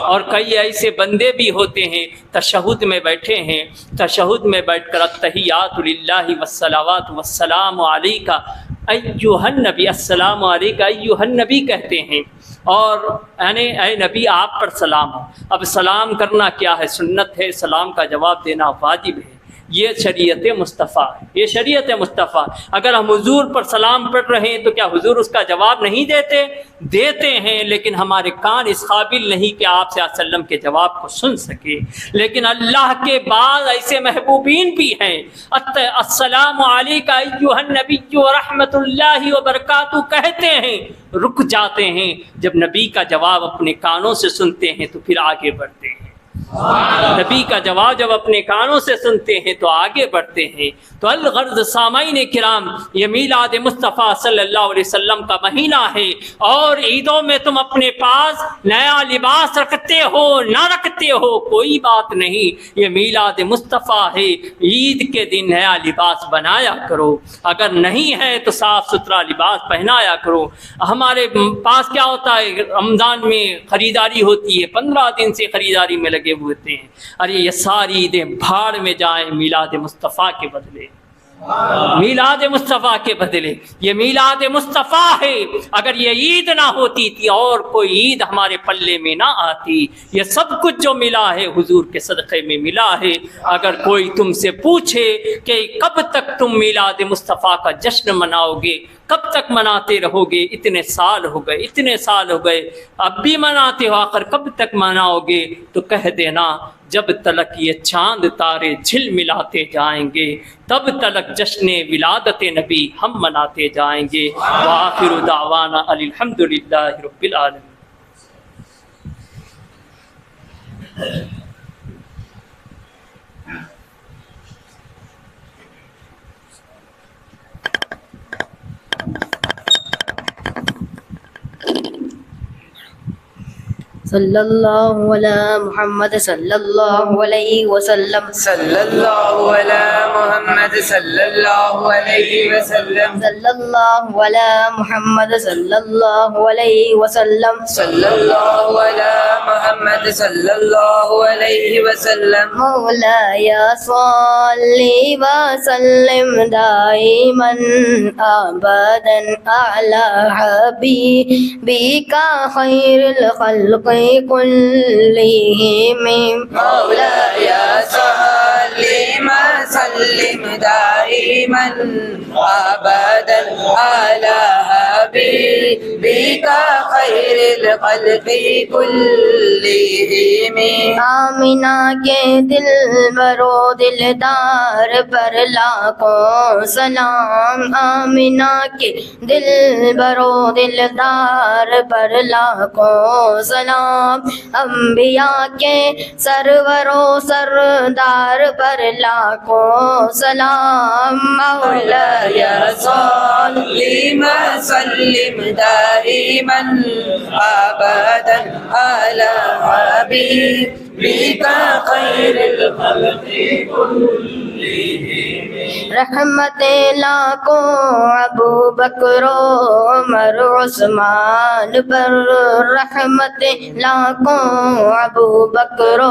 اور کئی ایسے بندے بھی ہوتے ہیں تشہد میں بیٹھے ہیں، تشہد میں بیٹھ کر التحیات للہ والصلوات والسلام علیک ایھا النبی، السلام علیک ایھا النبی کہتے ہیں، اور یعنی اے نبی آپ پر سلام ہو۔ اب سلام کرنا کیا ہے؟ سنت ہے، سلام کا جواب دینا واجب ہے۔ یہ شریعت مصطفیٰ ہے، یہ شریعت مصطفیٰ۔ اگر ہم حضور پر سلام پڑھ رہے ہیں تو کیا حضور اس کا جواب نہیں دیتے ہیں، لیکن ہمارے کان اس قابل نہیں کہ آپ صلی اللہ علیہ وسلم کے جواب کو سن سکے۔ لیکن اللہ کے بعد ایسے محبوبین بھی ہیں، السلام علیک ایھا النبی ورحمۃ اللہ وبرکاتہ کہتے ہیں، رک جاتے ہیں، جب نبی کا جواب اپنے کانوں سے سنتے ہیں تو پھر آگے بڑھتے ہیں۔ نبی کا جواب جب اپنے کانوں سے سنتے ہیں تو آگے بڑھتے ہیں۔ تو الغرض سامعین کرام، یہ میلاد مصطفیٰ صلی اللہ علیہ وسلم کا مہینہ ہے، اور عیدوں میں تم اپنے پاس نیا لباس رکھتے ہو نہ رکھتے ہو کوئی بات نہیں، یہ میلاد مصطفیٰ ہے، عید کے دن نیا لباس بنایا کرو، اگر نہیں ہے تو صاف ستھرا لباس پہنایا کرو۔ ہمارے پاس کیا ہوتا ہے، رمضان میں خریداری ہوتی ہے، 15 دن سے خریداری میں لگے ہوتے ہیں، ارے یہ ساری عیدیں بھاڑ میں جائیں میلاد مصطفیٰ کے بدلے، میلاد مصطفیٰ کے بدلے۔ یہ میلاد مصطفیٰ ہے، اگر یہ عید نہ ہوتی تھی اور کوئی عید ہمارے پلے میں نہ آتی۔ یہ سب کچھ جو ملا ہے حضور کے صدقے میں ملا ہے۔ اگر کوئی تم سے پوچھے کہ کب تک تم میلاد مصطفیٰ کا جشن مناؤ گے، کب تک مناتے رہو گے، اتنے سال ہو گئے اب بھی مناتے ہو، آخر کب تک مناؤ گے، تو کہہ دینا جب تلک یہ چاند تارے جھل ملاتے جائیں گے تب تلک جشن ولادت نبی ہم مناتے جائیں گے۔ وآخر دعوانا الحمد للہ رب العالمین۔ صلی اللہ علی محمد صلی اللہ علیہ وسلم، صلی اللہ علی محمد صلی اللہ علیہ وسلم، صلی اللہ علی محمد صلی اللہ علیہ وسلم، صلی اللہ علی محمد صلی اللہ علیہ وسلم۔ مولاي صل وسلم دائما ابدا على حبيبك خير الخلق كلهم، مولاي صل وسلم دائما دائما أبدا على حبيبك خير الخلق كلهم. آمینہ کے دل برو دلدار پر لاکھوں سلام. آمینہ کے دل برو دلدار پر لاکھوں سلام. انبیاء کے سرور و سردار پر لاکھوں سلام. مولاي صل وسلم دائما أبدا على حبيبك خير الخلق كلهم. رحمت لاکھوں ابو بکر و عمر عثمان پر. رحمت لاکھوں ابو بکر و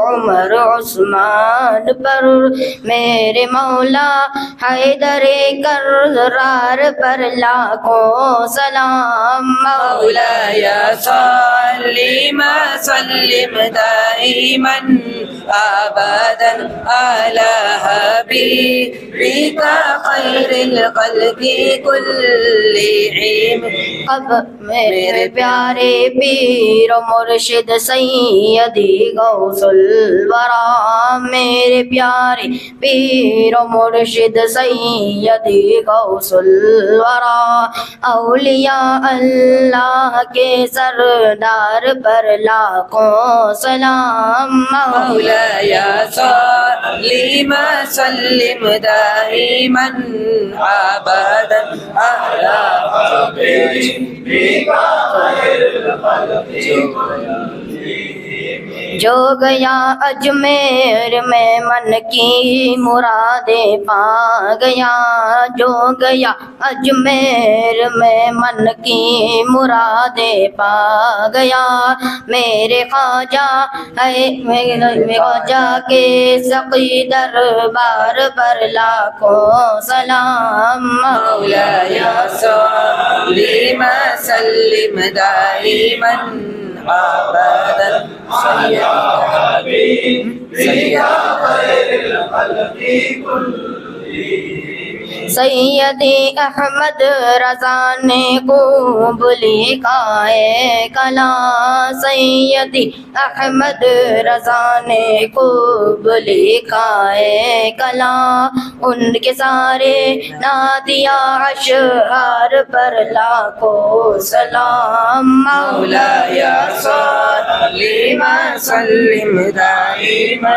عمر عثمان پر. میرے مولا حیدر کرار پر لاکھوں سلام. مولاي صل وسلم دائما أبدا على حبيبك خير الخلق كلهم. اب میرے پیارے پیر و مرشد سیدی غوث الورا. میرے پیارے پیر و مرشد سیدی غوث الورا. اولیاء اللہ کے سردار پر لاکھوں سلام. مولاي صل وسلم دائما أبدا على حبيبك خير الخلق كلهم. جو گیا اجمیر میں من کی مرادیں پا گیا. جو گیا اجمیر میں من کی مرادیں پا گیا. میرے خواجہ خواجہ کے سقی دربار پر لاکھوں سلام. مولاي صل وسلم دائما أبدا سيدنا خير الخلق كلهم. سیدی احمد رضا نے خوب لکھا ہے کلام. سیدی احمد رضا نے خوب لکھا ہے کلام. ان کے سارے نادیہ اشعار پر لاکھوں سلام. مولاي صل وسلم دائما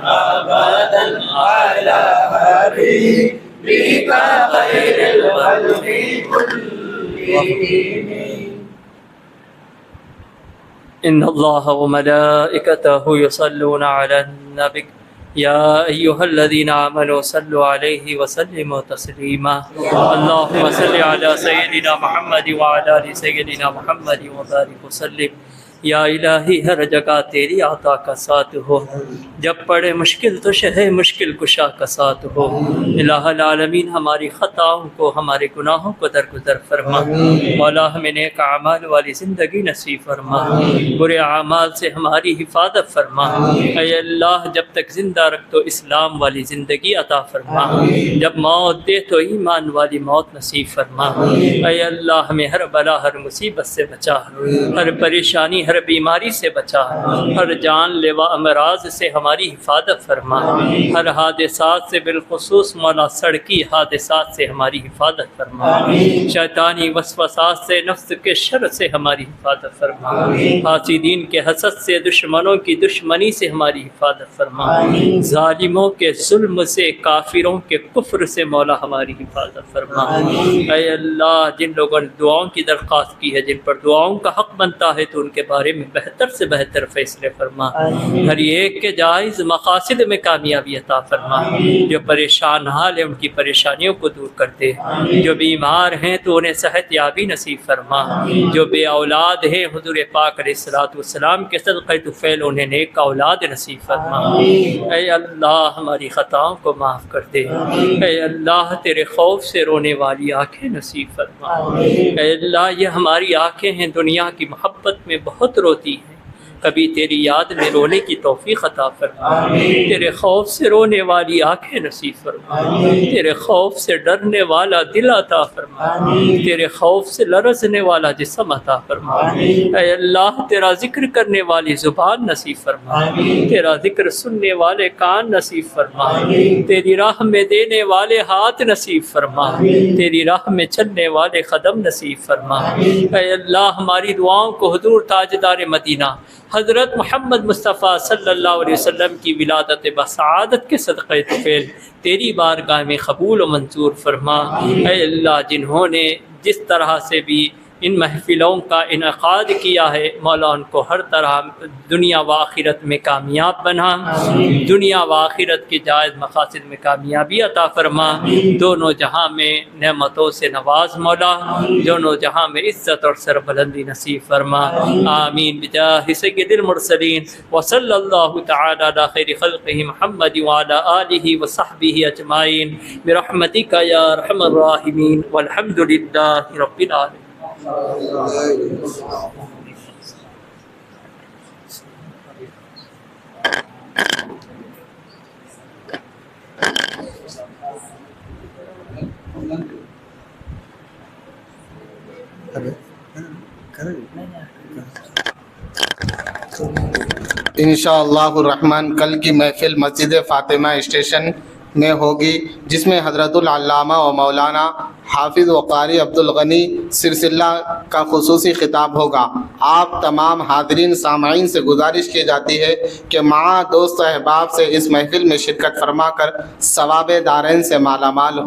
أبدا على حبيبك خير الخلق كلهم. إن الله وملائكته يصلون على النبي يا أيها الذين آمنوا صلوا عليه وسلموا تسليما. اللهم صل على سيدنا محمد وعلى آل سيدنا محمد وبارك وسلم. یا الہی ہر جگہ تیری عطا کا ساتھ ہو. جب پڑے مشکل تو شہ مشکل کشا کا ساتھ ہو. الہ العالمین ہماری خطاؤں کو ہمارے گناہوں کو درگزر فرما. مولا ہمیں نیک اعمال والی زندگی نصیب فرما. برے اعمال سے ہماری حفاظت فرما. اے اللہ جب تک زندہ رکھ تو اسلام والی زندگی عطا فرما. جب موت دے تو ایمان والی موت نصیب فرما. اے اللہ ہمیں ہر بلا ہر مصیبت سے بچا. ہر پریشانی ہر بیماری سے بچا. ہر جان لیوا امراض سے ہماری حفاظت فرما. ہر حادثات سے بالخصوص مولا سڑکی حادثات سے ہماری حفاظت فرما. شیطانی وسوسات سے نفس کے شر سے ہماری حفاظت فرما. حاسدین کے حسد سے دشمنوں کی دشمنی سے ہماری حفاظت فرما. ظالموں کے ظلم سے کافروں کے کفر سے مولا ہماری حفاظت فرما. اے اللہ جن لوگوں نے دعاؤں کی درخواست کی ہے جن پر دعاؤں کا حق بنتا ہے تو ان کے بارے میں بہتر سے بہتر فیصلے فرما. ہر ایک کے جائز مقاصد میں کامیابی عطا فرما. جو پریشان حال ہے ان کی پریشانیوں کو دور کر دے. جو بیمار ہیں تو انہیں صحت یابی نصیب فرما. جو بے اولاد ہیں حضور پاک علیہ الصلوۃ والسلام کے صدقہ طفیل انہیں نیک اولاد نصیب فرما. اے اللہ ہماری خطاؤں کو معاف کر دے. اے اللہ تیرے خوف سے رونے والی آنکھیں نصیب فرما. اے اللہ یہ ہماری آنکھیں ہیں دنیا کی محبت میں بہت روتی ہیں کبھی تیری یاد میں رونے کی توفیق عطا فرما، تیرے خوف سے رونے والی آنکھیں نصیب فرما، تیرے خوف سے ڈرنے والا دل عطا فرما، تیرے خوف سے لرزنے والا جسم عطا فرما، اے اللہ تیرا ذکر کرنے والی زبان نصیب فرما، تیرا ذکر سننے والے کان نصیب فرما، تیری راہ میں دینے والے ہاتھ نصیب فرما، تیری راہ میں چلنے والے قدم نصیب فرما، اے اللہ ہماری دعاؤں کو حضور تاجدار مدینہ حضرت محمد مصطفیٰ صلی اللہ علیہ وسلم کی ولادت بسعادت کے صدقے طفیل تیری بارگاہ میں قبول و منظور فرما۔ اے اللہ جنہوں نے جس طرح سے بھی ان محفلوں کا انعقاد کیا ہے مولا ان کو ہر طرح دنیا و آخرت میں کامیاب بنا، دنیا و آخرت کے جائز مقاصد میں کامیابی عطا فرما، دونوں جہاں میں نعمتوں سے نواز مولا، دونوں جہاں میں عزت اور سربلندی نصیب فرما، آمین بجاہ سید المرسلین وصلی اللہ تعالی علی خیر خلقہ محمد وعلی آلہ وصحبہ اجمعین برحمتک یا ارحم الراحمین والحمد للہ رب العالمین۔ انشاءاللہ الرحمن کل کی محفل مسجد فاطمہ اسٹیشن میں ہوگی، جس میں حضرت العلامہ و مولانا حافظ و قاری عبدالغنی سرسلہ کا خصوصی خطاب ہوگا۔ آپ تمام حاضرین سامعین سے گزارش کی جاتی ہے کہ مع دوست و احباب سے اس محفل میں شرکت فرما کر ثواب دارین سے مالا مال ہو۔